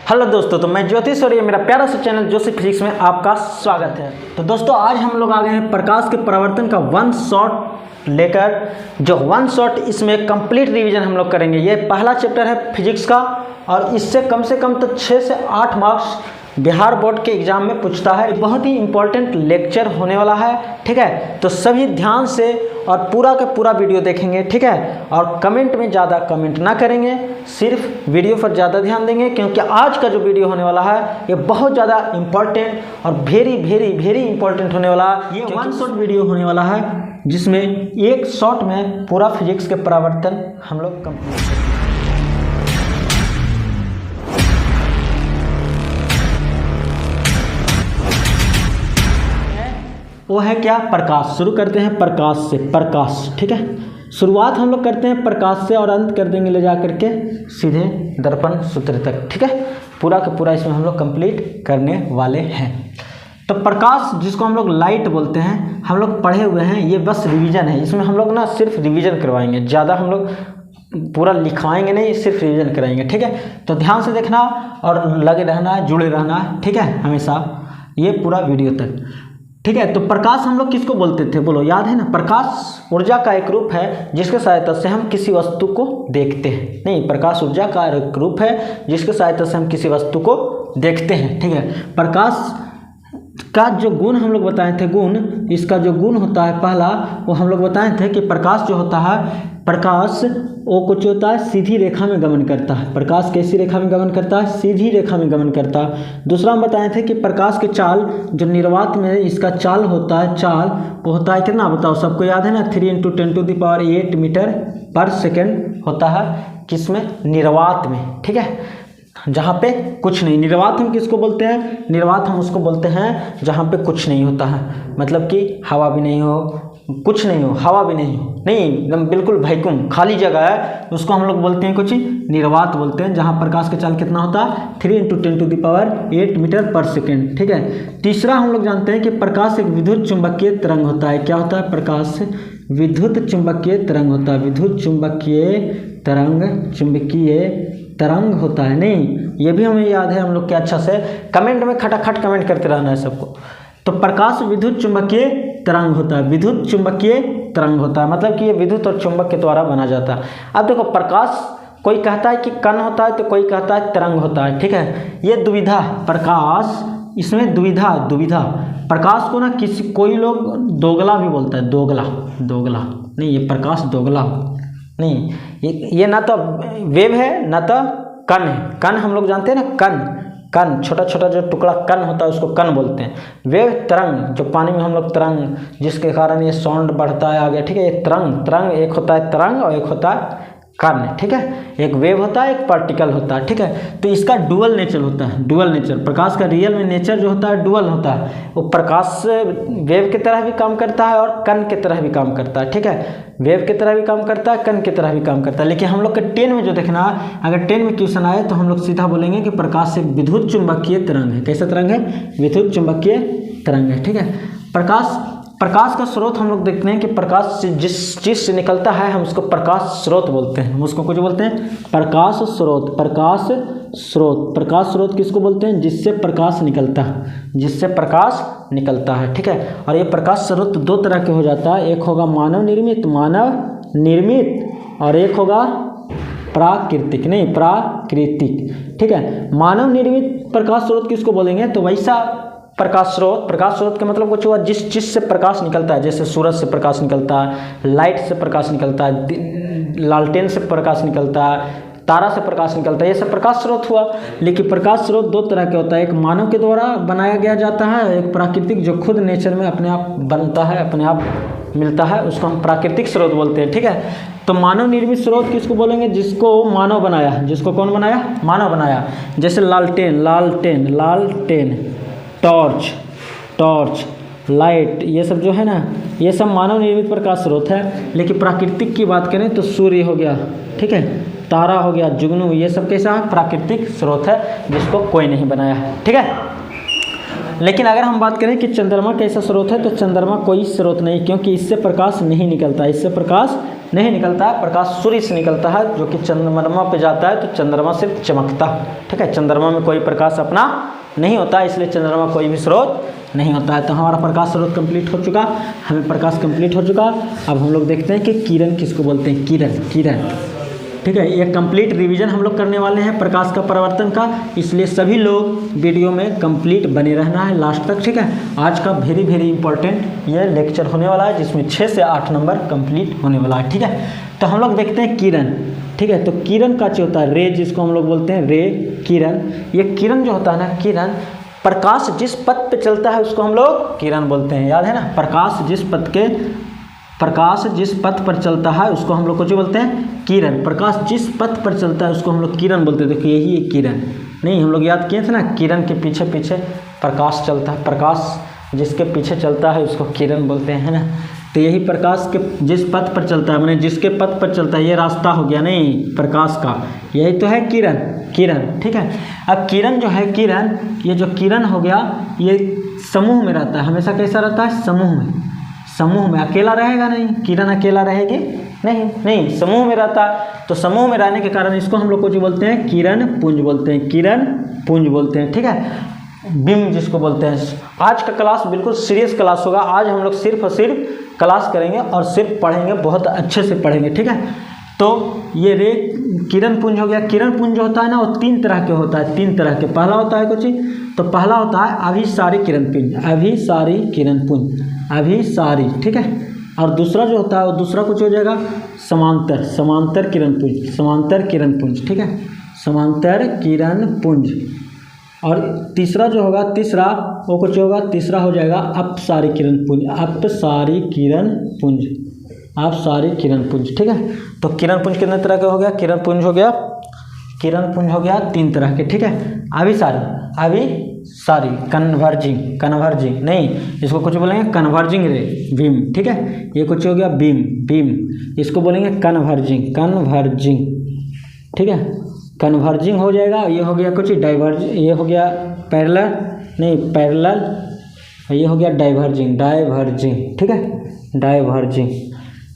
Hello दोस्तों, तो मैं ज्योतिष और ये मेरा प्यारा सा चैनल जोशी फिजिक्स में आपका स्वागत है। तो दोस्तों आज हम लोग आ गए हैं प्रकाश के परावर्तन का वन शॉट लेकर, जो वन शॉट इसमें कंप्लीट रिवीजन हम लोग करेंगे। ये पहला चैप्टर है फिजिक्स का और इससे कम से कम तो 6 से 8 मार्क्स बिहार बोर्ड के एग्जाम में पूछता है। बहुत ही इंपॉर्टेंट लेक्चर होने वाला है, ठीक है। तो सभी ध्यान से और पूरा का पूरा वीडियो देखेंगे, ठीक है। और कमेंट में ज़्यादा कमेंट ना करेंगे, सिर्फ वीडियो पर ज़्यादा ध्यान देंगे, क्योंकि आज का जो वीडियो होने वाला है ये बहुत ज़्यादा इंपॉर्टेंट और वेरी इंपॉर्टेंट होने वाला है। ये वन शॉट वीडियो होने वाला है जिसमें एक शॉट में पूरा फिजिक्स के परावर्तन हम लोग कंप्लीट करेंगे। वो है क्या? प्रकाश। शुरू करते हैं प्रकाश से। प्रकाश, ठीक है। शुरुआत हम लोग करते हैं प्रकाश से और अंत कर देंगे ले जा करके सीधे दर्पण सूत्र तक, ठीक है। पूरा का पूरा इसमें हम लोग कंप्लीट करने वाले हैं। तो प्रकाश जिसको हम लोग लाइट बोलते हैं, हम लोग पढ़े हुए हैं, ये बस रिवीजन है। इसमें हम लोग ना सिर्फ रिवीजन करवाएंगे, ज़्यादा हम लोग पूरा लिखवाएंगे नहीं, सिर्फ रिवीजन कराएंगे, ठीक है। तो ध्यान से देखना और लगे रहना है, जुड़े रहना है, ठीक है, हमेशा ये पूरा वीडियो तक, ठीक है। तो प्रकाश हम लोग किसको बोलते थे, बोलो, याद है ना? प्रकाश ऊर्जा का एक रूप है जिसके सहायता से हम किसी वस्तु को देखते हैं। नहीं, प्रकाश ऊर्जा का एक रूप है जिसके सहायता से हम किसी वस्तु को देखते हैं, ठीक है। प्रकाश का जो गुण हम लोग बताए थे, गुण, इसका जो गुण होता है पहला, वो हम लोग बताए थे कि प्रकाश जो होता है, प्रकाश वो कुछ होता है सीधी रेखा में गमन करता है। प्रकाश कैसी रेखा में गमन करता है? सीधी रेखा में गमन करता है। दूसरा हम बताए थे कि प्रकाश के चाल जो निर्वात में इसका चाल होता है, चाल वो होता है कितना, बताओ, सबको याद है ना? 3 × 10⁸ मीटर पर सेकेंड होता है। किसमें? निर्वात में, ठीक है, जहाँ पे कुछ नहीं। निर्वात हम किसको बोलते हैं? निर्वात हम उसको बोलते हैं जहाँ पे कुछ नहीं होता है, मतलब कि हवा भी नहीं हो, कुछ नहीं हो, हवा भी नहीं हो, नहीं, एकदम बिल्कुल वैक्यूम खाली जगह है, उसको हम लोग बोलते हैं कुछ निर्वात बोलते हैं, जहाँ प्रकाश का चाल कितना होता है? 3 × 10⁸ मीटर पर सेकेंड, ठीक है। तीसरा हम लोग जानते हैं कि प्रकाश एक विद्युत चुंबकीय तरंग होता है। क्या होता है? प्रकाश विद्युत चुंबकीय तरंग होता है। विद्युत चुंबकीय तरंग, चुंबकीय तरंग होता है। नहीं, ये भी हमें याद है हम लोग के अच्छा से। कमेंट में खटाखट कमेंट करते रहना है सबको। तो प्रकाश विद्युत चुंबकीय तरंग होता है। विद्युत चुंबकीय तरंग होता है, मतलब कि ये विद्युत और चुंबक के द्वारा बना जाता है। अब देखो, प्रकाश कोई कहता है कि कण होता है, तो कोई कहता है तरंग होता है, ठीक है। ये दुविधा, प्रकाश इसमें दुविधा प्रकाश को ना कोई लोग दोगला भी बोलता है। दोगला नहीं, ये प्रकाश दोगला नहीं, ये ना तो वेव है ना तो कण है। कण हम लोग जानते हैं ना, कण छोटा छोटा जो टुकड़ा कण होता है उसको कण बोलते हैं। वेव तरंग, जो पानी में हम लोग तरंग, जिसके कारण ये साउंड बढ़ता है आगे, ठीक है। ये तरंग एक होता है तरंग और एक होता है कण, ठीक है। एक वेव होता है, एक पार्टिकल होता है, ठीक है। तो इसका डुअल नेचर होता है, डुअल नेचर। प्रकाश का रियल में नेचर जो होता है डुअल होता है। वो प्रकाश वेव की तरह भी काम करता है और कण की तरह भी काम करता है, ठीक है। वेव की तरह भी काम करता है, कण की तरह भी काम करता है। लेकिन हम लोग के 10 में जो देखना है, अगर 10 में क्वेश्चन आए तो हम लोग सीधा बोलेंगे कि प्रकाश एक विद्युत चुंबकीय तरंग है। कैसा तरंग है? विद्युत चुंबकीय तरंग है, ठीक है। प्रकाश का स्रोत हम लोग देखते हैं कि प्रकाश जिस चीज़ से निकलता है हम उसको प्रकाश स्रोत बोलते हैं। हम उसको कुछ बोलते हैं प्रकाश स्रोत। प्रकाश स्रोत किसको बोलते हैं? जिससे प्रकाश निकलता है, ठीक है। और ये प्रकाश स्रोत 2 तरह के हो जाता है। एक होगा मानव निर्मित और एक होगा प्राकृतिक, ठीक है। मानव निर्मित प्रकाश स्रोत किसको बोलेंगे? तो वैसा प्रकाश स्रोत का मतलब कुछ हुआ जिस चीज़ से प्रकाश निकलता है, जैसे सूरज से प्रकाश निकलता है, लाइट से प्रकाश निकलता है, लालटेन से प्रकाश निकलता है, तारा से प्रकाश निकलता है, ये सब प्रकाश स्रोत हुआ। लेकिन प्रकाश स्रोत 2 तरह के होता है। एक मानव के द्वारा बनाया गया जाता है, एक प्राकृतिक जो खुद नेचर में अपने आप बनता है, अपने आप मिलता है, उसको हम प्राकृतिक स्रोत बोलते हैं, ठीक है। तो मानव निर्मित स्रोत किसको बोलेंगे? जिसको मानव बनाया। जिसको कौन बनाया? मानव बनाया। जैसे लालटेन, टॉर्च, लाइट, ये सब जो है ना, ये सब मानव निर्मित प्रकाश स्रोत है। लेकिन प्राकृतिक की बात करें तो सूर्य हो गया, ठीक है, तारा हो गया, जुगनू, ये सब कैसा है? प्राकृतिक स्रोत है जिसको कोई नहीं बनाया है, ठीक है। लेकिन अगर हम बात करें कि चंद्रमा कैसा स्रोत है, तो चंद्रमा कोई स्रोत नहीं, क्योंकि इससे प्रकाश नहीं निकलता, इससे प्रकाश नहीं निकलता है, प्रकाश सूर्य से निकलता है, जो कि चंद्रमा पे जाता है तो चंद्रमा सिर्फ चमकता है। ठीक है, चंद्रमा में कोई प्रकाश अपना नहीं होता, इसलिए चंद्रमा कोई भी स्रोत नहीं होता है। तो हमारा प्रकाश स्रोत कंप्लीट हो चुका, हमें प्रकाश कंप्लीट हो चुका। अब हम लोग देखते हैं कि किरण किसको बोलते हैं, किरण। ठीक है, ये कंप्लीट रिवीजन हम लोग करने वाले हैं प्रकाश का परावर्तन का, इसलिए सभी लोग वीडियो में कंप्लीट बने रहना है लास्ट तक। ठीक है, आज का वेरी इंपॉर्टेंट ये लेक्चर होने वाला है, जिसमें 6 से 8 नंबर कंप्लीट होने वाला है। ठीक है, तो हम लोग देखते हैं किरण। ठीक है, तो किरण का जो होता है रे, जिसको हम लोग बोलते हैं रे, किरण। ये किरण जो होता है ना, किरण प्रकाश जिस पथ पे चलता है उसको हम लोग किरण बोलते हैं, याद है ना। प्रकाश जिस पथ पर चलता है उसको हम लोग को जो बोलते हैं किरण। प्रकाश जिस पथ पर चलता है उसको हम लोग किरण बोलते हैं। देखिए यही है किरण, नहीं हम लोग याद किए थे ना, किरण के पीछे पीछे प्रकाश चलता है, प्रकाश जिसके पीछे चलता है उसको किरण बोलते हैं, है ना। तो यही प्रकाश के जिस पथ पर चलता है, माने जिसके पथ पर चलता है, ये रास्ता हो गया नहीं प्रकाश का, यही तो है किरण। ठीक है, अब किरण जो है, किरण, ये जो किरण हो गया ये समूह में रहता है, हमेशा कैसा रहता है, समूह में अकेला रहेगा नहीं, किरण अकेला रहेगी नहीं, समूह में रहता है। तो समूह में रहने के कारण इसको हम लोग को जो बोलते हैं किरण पुंज बोलते हैं। ठीक है, बिंब जिसको बोलते हैं। आज का क्लास बिल्कुल सीरियस क्लास होगा, आज हम लोग सिर्फ और सिर्फ क्लास करेंगे और सिर्फ पढ़ेंगे, बहुत अच्छे से पढ़ेंगे। ठीक है, तो ये रे किरण पुंज हो गया। किरण पुंज होता है ना, वो 3 तरह के होता है, 3 तरह के। पहला होता है कुछ, तो पहला होता है अभिसारी किरण पुंज, अभिसारी। ठीक है, और दूसरा जो होता है वो दूसरा कुछ हो जाएगा समांतर किरण पुंज। ठीक है, समांतर किरण पुंज। और तीसरा जो होगा, तीसरा वो कुछ होगा, तीसरा हो जाएगा अपसारी किरण पुंज। ठीक है, तो किरण पुंज कितने तरह का हो गया, किरण पुंज हो गया 3 तरह के। ठीक है, अभिसारी कन्वर्जिंग नहीं, इसको कुछ बोलेंगे कन्वर्जिंग रे, बीम। ठीक है, ये कुछ हो गया बीम, इसको बोलेंगे कन्वर्जिंग। ठीक है, कन्वर्जिंग हो जाएगा। ये हो गया कुछ डाइवर्ज, ये हो गया पैरेलल, ये हो गया डाइवर्जिंग। ठीक है, डाइवर्जिंग।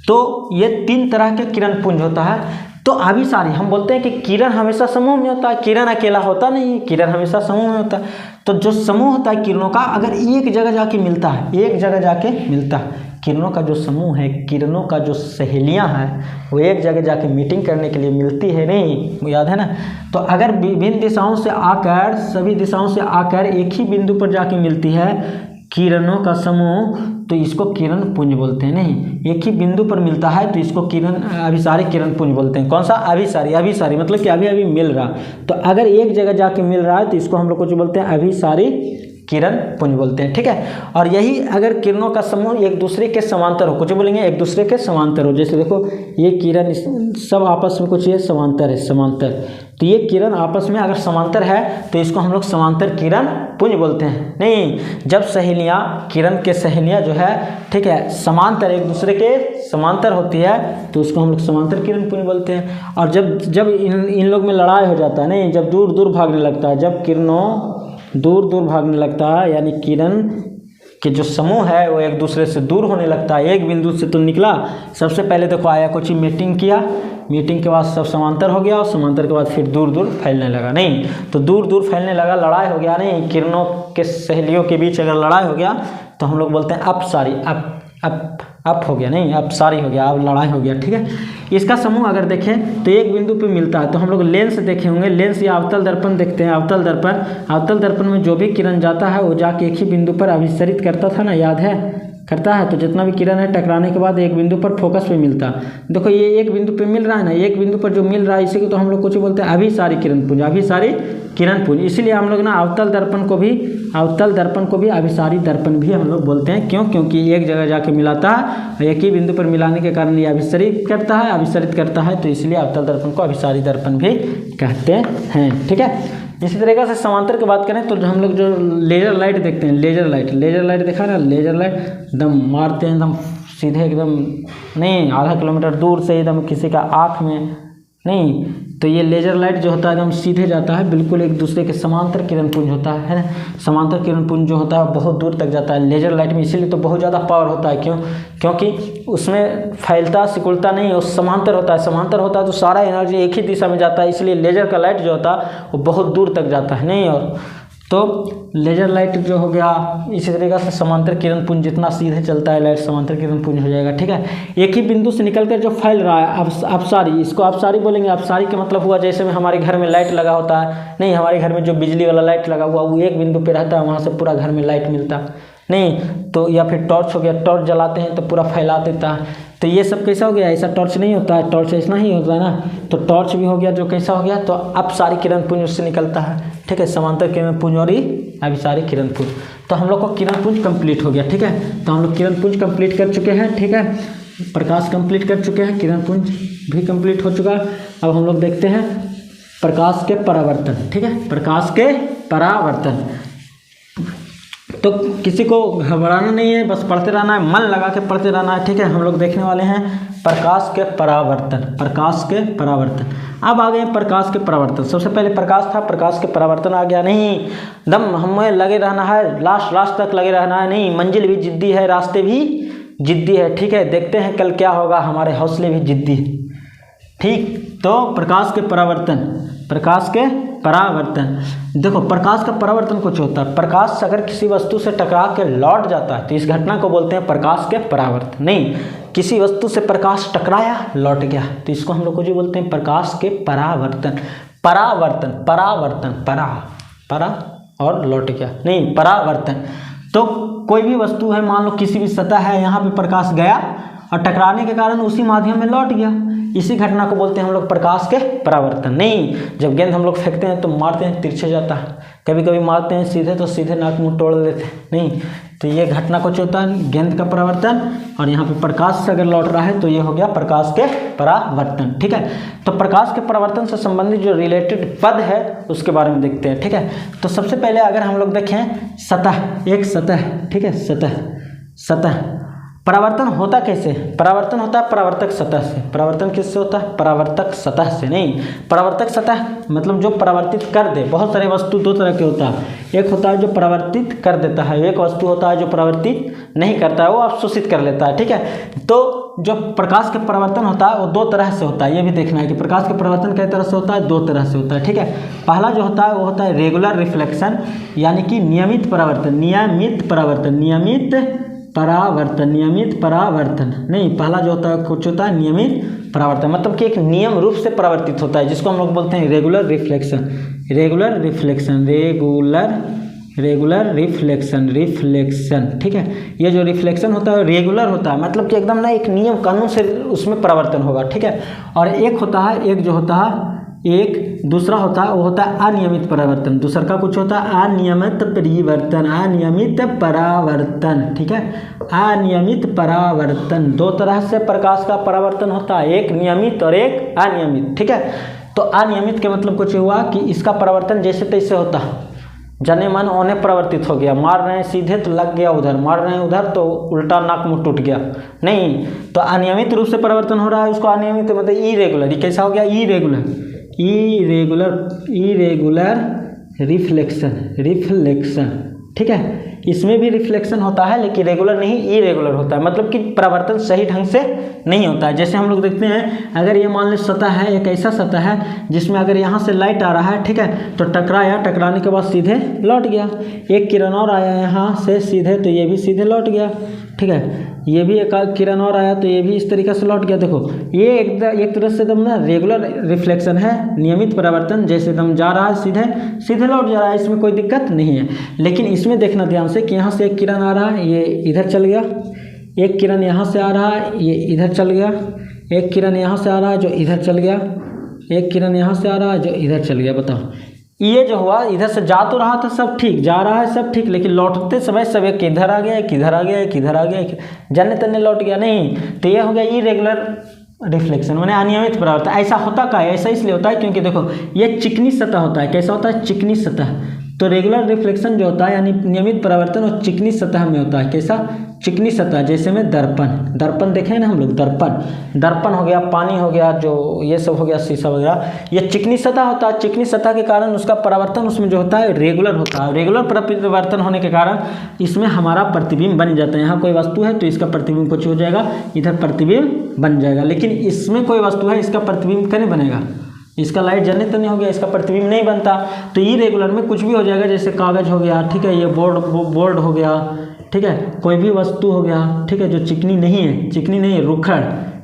तो ये 3 तरह के किरण पुंज होता है। तो अभिसारी हम बोलते हैं कि किरण हमेशा समूह में होता है, किरण अकेला होता नहीं है, किरण हमेशा समूह में होता है। तो जो समूह होता है किरणों का, अगर एक जगह जाके मिलता है, किरणों का जो समूह है, किरणों का जो सहेलियां हैं, वो एक जगह जाके मीटिंग करने के लिए मिलती है नहीं, याद है ना। तो अगर विभिन्न दिशाओं से आकर, सभी दिशाओं से आकर एक ही बिंदु पर जाके मिलती है किरणों का समूह, तो इसको किरण पुंज बोलते हैं। नहीं, एक ही बिंदु पर मिलता है तो इसको अभिसारी किरण पुंज बोलते हैं। कौन सा, अभिसारी मतलब कि अभी मिल रहा। तो अगर एक जगह जाके मिल रहा है तो इसको हम लोग कुछ बोलते हैं अभिसारी किरण पुंज बोलते हैं। ठीक है, और यही अगर किरणों का समूह एक दूसरे के समांतर हो, कुछ बोलेंगे एक दूसरे के समांतर हो, जैसे देखो ये किरण सब आपस में कुछ ये समांतर, तो ये किरण आपस में अगर समांतर है तो इसको हम लोग समांतर किरण पुंज बोलते हैं। नहीं, जब सहेलियां, किरण के सहेलियां जो है, ठीक है, समांतर, एक दूसरे के समांतर होती है तो उसको हम लोग समांतर किरण पुंज बोलते हैं। और जब इन लोग में लड़ाई हो जाता है, नहीं, जब दूर भागने लगता है, जब किरणों दूर भागने लगता है, यानी किरण के जो समूह है वो एक दूसरे से दूर होने लगता है, एक बिंदु से तो निकला, सबसे पहले देखो आया कुछ मीटिंग किया, मीटिंग के बाद सब समांतर हो गया, और समांतर के बाद फिर दूर फैलने लगा। नहीं, तो दूर फैलने लगा, लड़ाई हो गया। नहीं, किरणों के सहेलियों के बीच अगर लड़ाई हो गया तो हम लोग बोलते हैं अपसारी, अप हो गया, नहीं अपसारी हो गया, अब लड़ाई हो गया। ठीक है, इसका समूह अगर देखें तो एक बिंदु पे मिलता है, तो हम लोग लेंस देखे होंगे, लेंस या अवतल दर्पण देखते हैं। अवतल दर्पण में जो भी किरण जाता है वो जाके एक ही बिंदु पर अभिसरित करता था ना, याद है, करता है। तो जितना भी किरण है टकराने के बाद एक बिंदु पर फोकस पे मिलता है। देखो ये एक बिंदु पे मिल रहा है ना, एक बिंदु पर जो मिल रहा है इसी को तो हम लोग कुछ बोलते हैं अभिसारी किरण पुंज। इसीलिए हम लोग ना अवतल दर्पण को भी अभिसारी दर्पण भी हम लोग बोलते हैं। क्यों? क्योंकि एक जगह जाके मिलाता है, एक ही बिंदु पर मिलाने के कारण ये अभिसरित करता है, तो इसलिए अवतल दर्पण को अभिसारी दर्पण भी कहते हैं। ठीक है, इसी तरीके से समांतर की बात करें तो हम लोग जो लेजर लाइट देखते हैं, लेजर लाइट देखा ना, लेजर लाइट एकदम मारते हैं, एकदम सीधे, एकदम नहीं, आधा किलोमीटर दूर से एकदम किसी का आँख में नहीं, तो ये लेजर लाइट जो होता है एकदम सीधे जाता है, बिल्कुल एक दूसरे के समांतर किरणपुंज होता है ना। समांतर किरणपुंज जो होता है बहुत दूर तक जाता है लेजर लाइट में, इसीलिए तो बहुत ज़्यादा पावर होता है। क्यों? क्योंकि उसमें फैलता सिकुड़ता नहीं है, उस समांतर होता है। समांतर होता है तो सारा एनर्जी एक ही दिशा में जाता है, इसलिए लेजर का लाइट जो होता है वो बहुत दूर तक जाता है। नहीं, और तो लेजर लाइट जो हो गया इसी तरीके से समांतर किरणपुंज जितना सीधे चलता है लाइट समांतर किरणपुंज हो जाएगा। ठीक है, एक ही बिंदु से निकलकर जो फैल रहा है अपसारी, इसको अपसारी बोलेंगे। अपसारी का मतलब हुआ जैसे में हमारे घर में लाइट लगा होता है, नहीं हमारे घर में जो बिजली वाला लाइट लगा हुआ वो एक बिंदु पे रहता है, वहाँ से पूरा घर में लाइट मिलता नहीं। तो या फिर टॉर्च हो गया, टॉर्च जलाते हैं तो पूरा फैला देता है। तो ये सब कैसा हो गया? ऐसा टॉर्च नहीं होता है, टॉर्च ऐसा ही होता है ना। तो टॉर्च भी हो गया जो कैसा हो गया, तो अपसारी किरणपुंज उससे निकलता है। ठीक है, समांतर किरणपुंज और अभिसारी किरणपुंज। तो हम लोग को किरणपुंज कंप्लीट हो गया। ठीक है, तो हम लोग किरणपुंज कंप्लीट कर चुके हैं। ठीक है, प्रकाश कंप्लीट कर चुके हैं, किरणपुंज भी कंप्लीट हो चुका। अब हम लोग देखते हैं प्रकाश के परावर्तन। ठीक है, प्रकाश के परावर्तन। तो किसी को घबराना नहीं है, बस पढ़ते रहना है, मन लगा के पढ़ते रहना है। ठीक है, हम लोग देखने वाले हैं प्रकाश के परावर्तन। प्रकाश के परावर्तन। अब आ गए प्रकाश के परावर्तन। सबसे पहले प्रकाश था, प्रकाश के परावर्तन आ गया। नहीं, दम हमें लगे रहना है, लास्ट तक लगे रहना है। नहीं, मंजिल भी जिद्दी है, रास्ते भी जिद्दी है। ठीक है, देखते हैं कल क्या होगा, हमारे हौसले भी जिद्दी है। ठीक, तो प्रकाश के परावर्तन। प्रकाश के परावर्तन, देखो प्रकाश का परावर्तन कुछ होता है। प्रकाश अगर किसी वस्तु से टकरा के लौट जाता है तो इस घटना को बोलते हैं प्रकाश के परावर्तन। नहीं, किसी वस्तु से प्रकाश टकराया लौट गया तो इसको हम लोग को जो बोलते हैं प्रकाश के परावर्तन। परावर्तन, परावर्तन, परा और लौट गया, नहीं परावर्तन। तो कोई भी वस्तु है, मान लो किसी भी सतह है, यहाँ पे प्रकाश गया और टकराने के कारण उसी माध्यम में लौट गया, इसी घटना को बोलते हैं हम लोग प्रकाश के परावर्तन। नहीं, जब गेंद हम लोग फेंकते हैं तो मारते हैं तिरछे जाता है, कभी कभी मारते हैं सीधे तो सीधे नाक मुंह तोड़ लेते हैं। नहीं, तो ये घटना कुछ होता है गेंद का परावर्तन, और यहाँ पे प्रकाश से अगर लौट रहा है तो ये हो गया प्रकाश के परावर्तन। ठीक है, तो प्रकाश के परावर्तन से संबंधित जो रिलेटेड पद है उसके बारे में देखते हैं। ठीक है, तो सबसे पहले अगर हम लोग देखें सतह, एक सतह। ठीक है, सतह परावर्तन होता कैसे? परावर्तन होता है परावर्तक सतह से। परावर्तन किससे होता है? परावर्तक सतह से। नहीं, परावर्तक सतह मतलब जो परावर्तित कर दे। बहुत सारे वस्तु दो तरह के होता है, एक होता है जो परावर्तित कर देता है, एक वस्तु होता है जो परावर्तित नहीं करता है, वो अवशोषित कर लेता है। ठीक है, तो जो प्रकाश के परावर्तन होता है वो दो तरह से होता है। ये भी देखना है कि प्रकाश के परावर्तन कई तरह से होता है, दो तरह से होता है। ठीक है, पहला जो होता है वो होता है रेगुलर रिफ्लेक्शन, यानी कि नियमित परावर्तन। नियमित परावर्तन, नियमित परावर्तन। नहीं, पहला जो होता है कुछ होता है नियमित परावर्तन, मतलब कि एक नियम रूप से परावर्तित होता है, जिसको हम लोग बोलते हैं रेगुलर रिफ्लेक्शन। रिफ्लेक्शन। ठीक है, ये जो रिफ्लेक्शन होता है रेगुलर होता है, मतलब कि एकदम ना एक नियम कानून से उसमें परावर्तन होगा। ठीक है, और एक होता है, एक जो होता है, एक दूसरा होता है वो होता है अनियमित परावर्तन। दूसरा का कुछ होता है अनियमित परिवर्तन, अनियमित परावर्तन। ठीक है, अनियमित परावर्तन। दो तरह से प्रकाश का परावर्तन होता है, एक नियमित और एक अनियमित। ठीक है, तो अनियमित के मतलब कुछ हुआ कि इसका परावर्तन जैसे तैसे होता है, जने मन ओने परिवर्तित हो गया, मार रहे हैं सीधे तो लग गया उधर, मार रहे हैं उधर तो उल्टा नाक मुंह टूट गया। नहीं, तो अनियमित रूप से परिवर्तन हो रहा है, उसको अनियमित मतलब इरेगुलर। ये कैसा हो गया? Irregular reflection. ठीक है, इसमें भी रिफ्लेक्शन होता है लेकिन रेगुलर नहीं, इरेगुलर होता है, मतलब कि परावर्तन सही ढंग से नहीं होता है। जैसे हम लोग देखते हैं, अगर ये मान लो सतह है, एक ऐसा सतह है जिसमें अगर यहाँ से लाइट आ रहा है, ठीक है, तो टकराया, टकराने के बाद सीधे लौट गया। एक किरण और आया यहाँ से सीधे तो ये भी सीधे लौट गया। ठीक है, ये भी एक किरण और आया तो ये भी इस तरीके से लौट गया। देखो ये एक तरह से एकदम ना रेगुलर रिफ्लेक्शन है, नियमित परावर्तन, जैसे एकदम जा रहा है सीधे सीधे लौट जा रहा है, इसमें कोई दिक्कत नहीं है। लेकिन इसमें देखना ध्यान से कि यहाँ से एक किरण आ रहा है, ये इधर चल गया, एक किरण यहाँ से आ रहा है, ये इधर चल गया, एक किरण यहाँ से आ रहा है जो इधर चल गया, एक किरण यहाँ से आ रहा है जो इधर चल गया। बताओ, ये जो हुआ इधर से जा तो रहा था, सब ठीक जा रहा है, सब ठीक, लेकिन लौटते समय सब एक इधर आ गया, एक इधर आ गया, एक इधर आ गया, जाने तने लौट गया। नहीं, तो ये हो गया इरेगुलर रिफ्लेक्शन, मैंने अनियमित परावर्तन। ऐसा होता क्या है? ऐसा इसलिए होता है क्योंकि देखो ये चिकनी सतह होता है। कैसा होता है? चिकनी सतह। तो रेगुलर रिफ्लेक्शन जो होता है यानी नियमित परावर्तन वो चिकनी सतह में होता है। कैसा? चिकनी सतह, जैसे में दर्पण देखें ना हम लोग, दर्पण हो गया, पानी हो गया, जो ये सब हो गया, शीशा वगैरह, ये चिकनी सतह होता है। चिकनी सतह के कारण उसका परावर्तन उसमें जो होता है रेगुलर होता है। रेगुलर परावर्तन होने के कारण इसमें हमारा प्रतिबिंब बन जाता है। यहाँ कोई वस्तु है तो इसका प्रतिबिंब कुछ हो जाएगा, इधर प्रतिबिंब बन जाएगा। लेकिन इसमें कोई वस्तु है, इसका प्रतिबिंब कैसे बनेगा? इसका लाइट जलने तो नहीं हो गया, इसका प्रतिबिंब नहीं बनता। तो इरेगुलर में कुछ भी हो जाएगा, जैसे कागज हो गया, ठीक है, ये बोर्ड हो गया, ठीक है, कोई भी वस्तु हो गया, ठीक है, जो चिकनी नहीं है, रुखड़।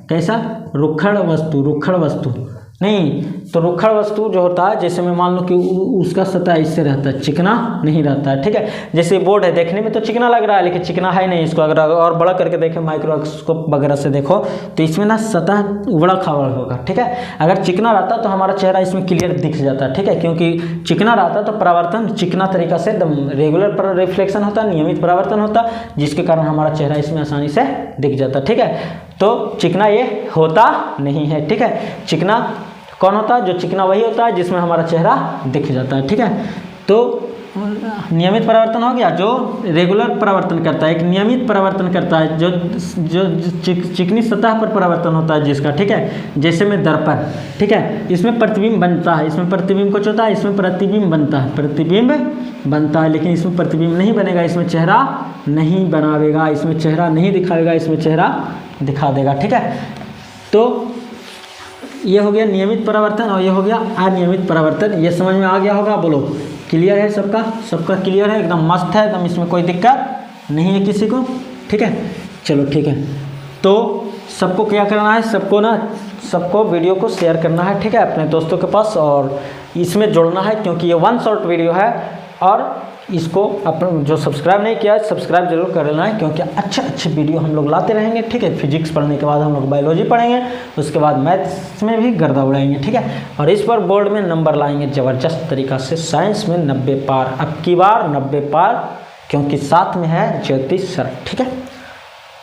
कैसा? रुखड़ वस्तु नहीं, तो रुखड़ वस्तु जो होता है, जैसे मैं मान लो कि उसका सतह इससे रहता है, चिकना नहीं रहता है, ठीक है। जैसे बोर्ड है, देखने में तो चिकना लग रहा है लेकिन चिकना है नहीं। इसको अगर और बड़ा करके देखें, माइक्रोस्कोप वगैरह से देखो तो इसमें ना सतह उबड़ा खाबड़ होगा, ठीक है। अगर चिकना रहता तो हमारा चेहरा इसमें क्लियर दिख जाता, ठीक है, क्योंकि चिकना रहता तो परावर्तन चिकना तरीका से एकदम रेगुलर रिफ्लेक्शन होता, नियमित परावर्तन होता, जिसके कारण हमारा चेहरा इसमें आसानी से दिख जाता, ठीक है। तो चिकना ये होता नहीं है, ठीक है। चिकना कौन होता है? जो चिकना वही होता है जिसमें हमारा चेहरा दिख जाता है, ठीक है। तो नियमित परावर्तन हो गया, जो रेगुलर परावर्तन करता है, एक नियमित परावर्तन करता है जो चिकनी सतह पर परावर्तन होता है जिसका, ठीक है, जैसे में दर्पण, ठीक है, इसमें प्रतिबिंब बनता है, इसमें प्रतिबिंब कुछ होता है, इसमें प्रतिबिंब बनता है, लेकिन इसमें प्रतिबिंब नहीं बनेगा, इसमें चेहरा नहीं बनावेगा, इसमें चेहरा नहीं दिखाएगा, इसमें चेहरा दिखा देगा, ठीक है। तो ये हो गया नियमित परावर्तन और ये हो गया अनियमित परावर्तन। ये समझ में आ गया होगा? बोलो, क्लियर है? सबका क्लियर है? एकदम मस्त है, एकदम इसमें कोई दिक्कत नहीं है किसी को, ठीक है। चलो ठीक है, तो सबको क्या करना है? सबको वीडियो को शेयर करना है, ठीक है, अपने दोस्तों के पास, और इसमें जोड़ना है, क्योंकि ये 1 शॉर्ट वीडियो है। और इसको अपन जो सब्सक्राइब नहीं किया है, सब्सक्राइब जरूर कर लेना है, क्योंकि अच्छे वीडियो हम लोग लाते रहेंगे, ठीक है। फिजिक्स पढ़ने के बाद हम लोग बायोलॉजी पढ़ेंगे, उसके बाद मैथ्स में भी गर्दा उड़ाएंगे, ठीक है। और इस पर बोर्ड में नंबर लाएंगे ज़बरदस्त तरीका से। साइंस में 90 पार, अब की बार 90 पार, क्योंकि साथ में है ज्योतिष सर, ठीक है।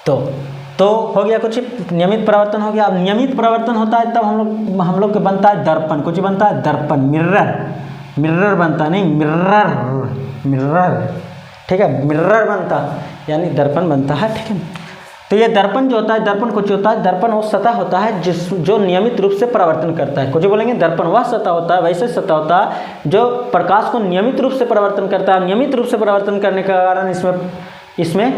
तो हो गया कुछ नियमित परावर्तन हो गया। अब नियमित परावर्तन होता है तब हम लोग के बनता है दर्पण, कुछ बनता है दर्पण, मिर्रर बनता, नहीं मिर्रर, ठीक है, मिर्रर बनता यानी दर्पण बनता है, ठीक है। तो ये दर्पण जो होता है, दर्पण कुछ होता है, दर्पण वो सतह होता है जो नियमित रूप से परावर्तन करता है। कुछ बोलेंगे दर्पण वह सतह होता है, वैसे सतह होता है जो प्रकाश को नियमित रूप से परावर्तन करता है। नियमित रूप से परावर्तन करने के कारण इसमें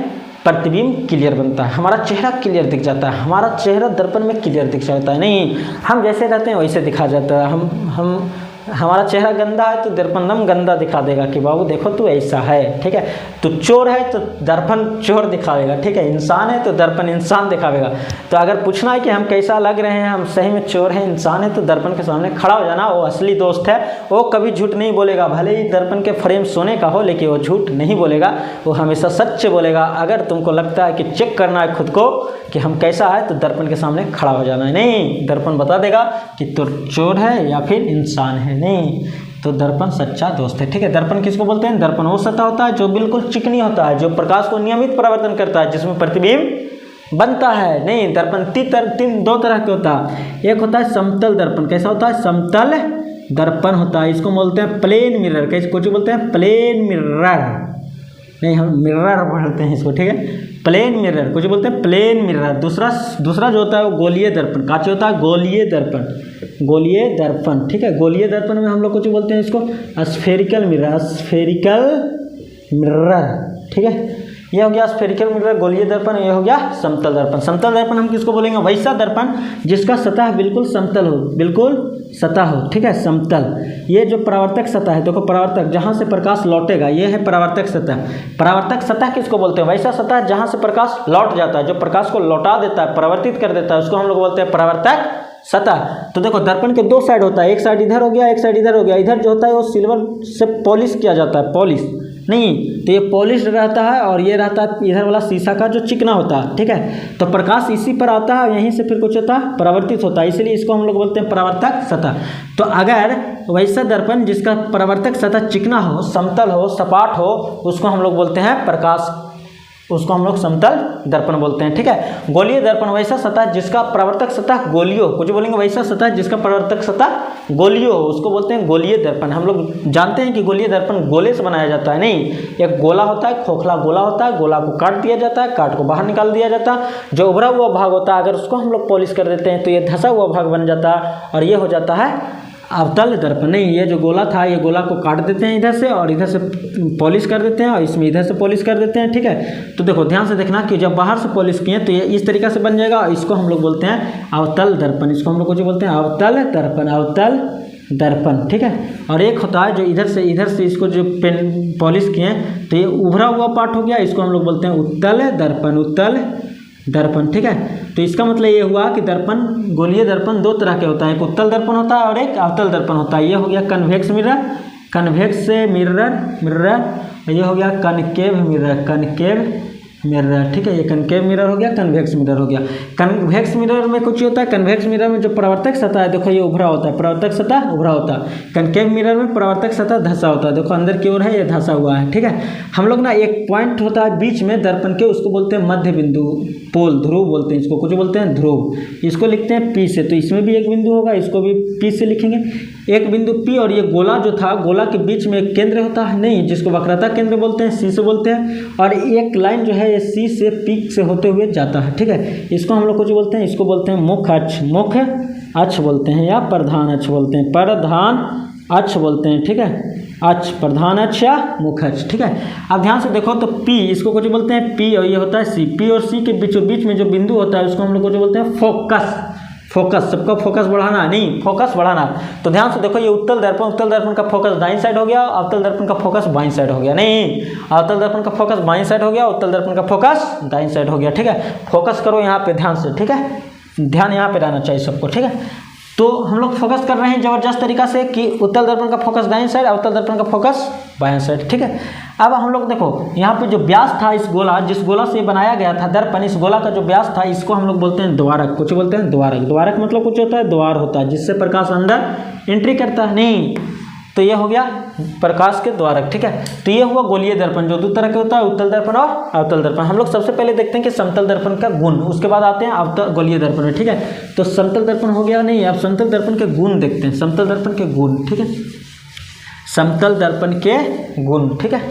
प्रतिबिंब क्लियर बनता है, हमारा चेहरा क्लियर दिख जाता है, हमारा चेहरा दर्पण में क्लियर दिख जाता है। नहीं, हम जैसे रहते हैं वैसे दिखा जाता है। हमारा चेहरा गंदा है तो दर्पण एकदम गंदा दिखा देगा कि बाबू देखो तू ऐसा है, ठीक है। तो चोर है तो दर्पण चोर दिखावेगा, ठीक है। इंसान है तो दर्पण इंसान दिखावेगा। तो अगर पूछना है कि हम कैसा लग रहे हैं, हम सही में चोर हैं, इंसान है, तो दर्पण के सामने खड़ा हो जाना, वो असली दोस्त है, वो कभी झूठ नहीं बोलेगा। भले ही दर्पण के फ्रेम सोने का हो, लेकिन वो झूठ नहीं बोलेगा, वो हमेशा सच बोलेगा। अगर तुमको लगता है कि चेक करना है खुद को कि हम कैसा है, तो दर्पण के सामने खड़ा हो जाना है। नहीं, दर्पण बता देगा कि तू चोर है या फिर इंसान है। नहीं, तो दर्पण सच्चा दोस्त है, ठीक है। दर्पण किसको बोलते हैं? दर्पण वो सतह होता है जो बिल्कुल चिकनी होता है, जो प्रकाश को नियमित परावर्तन करता है, जिसमें प्रतिबिंब बनता है। नहीं, दर्पण दो तरह के होता है। एक होता है समतल दर्पण। कैसा होता है? समतल दर्पण होता है, इसको बोलते हैं प्लेन मिरर। कैसे कुछ बोलते हैं? प्लेन मिरर, नहीं हम मिरर बोलते हैं इसको, ठीक है। प्लेन मिरर कुछ बोलते हैं प्लेन मिरर। दूसरा जो होता है वो गोलीय दर्पण। काचे होता है? गोलीय दर्पण, ठीक है। गोलीय दर्पण में हम लोग कुछ बोलते हैं इसको स्फेरिकल मिरर, ठीक है। ये हो गया स्फेरिकल मिरर, गोलीय दर्पण। ये हो गया समतल दर्पण। समतल दर्पण हम किसको बोलेंगे? वैसा दर्पण जिसका सतह बिल्कुल समतल हो, बिल्कुल सतह हो, ठीक है, समतल। ये जो परावर्तक सतह है, देखो परावर्तक जहाँ से प्रकाश लौटेगा, ये है परावर्तक सतह। परावर्तक सतह किसको बोलते हैं? वैसा सतह जहाँ से प्रकाश लौट जाता है, जो प्रकाश को लौटा देता है, परावर्तित कर देता है, उसको हम लोग बोलते हैं परावर्तक सतह। तो देखो दर्पण के 2 साइड होता है, एक साइड इधर हो गया, एक साइड इधर हो गया। इधर जो होता है वो सिल्वर से पॉलिश किया जाता है, पॉलिश नहीं, तो ये पॉलिश रहता है, और ये रहता है इधर वाला शीशा का जो चिकना होता है, ठीक है। तो प्रकाश इसी पर आता है, यहीं से फिर कुछ होता है परावर्तित होता है, इसलिए इसको हम लोग बोलते हैं परावर्तक सतह। तो अगर वैसा दर्पण जिसका परावर्तक सतह चिकना हो, समतल हो, सपाट हो, उसको हम लोग बोलते हैं प्रकाश उसको हम लोग समतल दर्पण बोलते हैं, ठीक है। गोलीय दर्पण वैसा सतह जिसका परावर्तक सतह गोलीय हो, कुछ बोलेंगे वैसा सतह जिसका परावर्तक सतह गोलीय हो, उसको बोलते हैं गोलीय दर्पण। हम लोग जानते हैं कि गोलीय दर्पण गोले से बनाया जाता है, नहीं, एक गोला होता है, खोखला गोला होता है, गोला को काट दिया जाता है, काट को बाहर निकाल दिया जाता है, जो उभरा हुआ भाग होता है अगर उसको हम लोग पॉलिश कर देते हैं तो ये धंसा हुआ भाग बन जाता है और ये हो जाता है अवतल दर्पण। नहीं, ये जो गोला था, ये गोला को काट देते हैं इधर से और इधर से पॉलिश कर देते हैं और इसमें इधर से पॉलिश कर देते हैं, ठीक है। तो देखो ध्यान से देखना कि जब बाहर से पॉलिश किए तो ये इस तरीक़े से बन जाएगा और इसको हम लोग बोलते हैं अवतल दर्पण। इसको हम लोग कुछ बोलते हैं अवतल दर्पण, अवतल दर्पण, ठीक है। और एक होता है जो इधर से इसको जो पेन पॉलिश किए तो ये उभरा हुआ पार्ट हो गया, इसको हम लोग बोलते हैं उत्तल दर्पण, उत्तल दर्पण, ठीक है। तो इसका मतलब ये हुआ कि दर्पण, गोलीय दर्पण दो तरह के होता है, एक उत्तल दर्पण होता है और एक अवतल दर्पण होता है। ये हो गया कन्वेक्स मिरर, कन्वेक्स मिरर, ये हो गया कनकेव मिरर, कनकेव मिरर, ठीक है। ये कनकेव मिरर हो गया, कन्वेक्स मिरर हो गया। कन्वेक्स मिरर में कुछ होता है, कन्वेक्स मिरर में जो परावर्तक सतह है, देखो ये उभरा होता है, परावर्तक सतह उभरा होता है। कनकेव मिरर में परावर्तक सतह धंसा होता है, देखो अंदर की ओर है, ये धंसा हुआ है, ठीक है। हम लोग ना एक पॉइंट होता है बीच में दर्पण के, उसको बोलते हैं मध्य बिंदु, पोल, ध्रुव बोलते हैं इसको, कुछ बोलते हैं ध्रुव, इसको लिखते हैं पी से। तो इसमें भी एक बिंदु होगा, इसको भी पी से लिखेंगे, एक बिंदु पी। और ये गोला जो था, गोला के बीच में एक केंद्र होता है, नहीं, जिसको वक्रता केंद्र बोलते हैं, सी से बोलते हैं। और एक लाइन जो है ये सी से पी से होते हुए जाता है, ठीक है। इसको हम लोग कुछ बोलते हैं, इसको बोलते हैं मुख्य अक्ष, मुख्य अक्ष बोलते हैं या प्रधान अक्ष बोलते हैं, प्रधान अक्ष बोलते हैं, ठीक है। अक्ष, प्रधान अक्ष या मुख्य अक्ष, ठीक है। अब ध्यान से देखो तो पी, इसको कुछ बोलते हैं पी और ये होता है सी। पी और सी के बीच में जो बिंदु होता है उसको हम लोग कुछ बोलते हैं फोकस, फोकस, सबका फोकस बढ़ाना, नहीं, फोकस बढ़ाना। तो ध्यान से देखो ये उत्तल दर्पण का फोकस दाईं साइड हो गया, अवतल दर्पण का फोकस बाईं साइड हो गया, नहीं, अवतल दर्पण का फोकस बाईं साइड हो गया, उत्तल दर्पण का फोकस दाईं साइड हो गया, ठीक है। फोकस करो यहाँ पे ध्यान से, ठीक है, ध्यान यहाँ पे रहना चाहिए सबको, ठीक है। तो हम लोग फोकस कर रहे हैं जबरदस्त तरीका से कि उत्तल दर्पण का फोकस दाईं साइड, अवतल दर्पण का फोकस बाएं साइड, ठीक है। अब हम लोग देखो यहाँ पे जो व्यास था, इस गोला, जिस गोला से बनाया गया था दर्पण, इस गोला का जो व्यास था इसको हम लोग बोलते हैं द्वारक, कुछ बोलते हैं द्वारक। द्वारक मतलब कुछ होता है, द्वार होता है जिससे प्रकाश अंदर एंट्री करता है, नहीं, तो ये हो गया प्रकाश के द्वारक, ठीक है। तो ये हुआ गोलीय दर्पण जो दो तरह के होता है, उत्तल दर्पण और अवतल दर्पण। हम लोग सबसे पहले देखते हैं कि समतल दर्पण का गुण, उसके बाद आते हैं अवतल गोलीय दर्पण में, ठीक है। तो समतल दर्पण हो गया, नहीं, अब समतल दर्पण के गुण देखते हैं, समतल दर्पण के गुण, ठीक है, समतल दर्पण के गुण, ठीक है।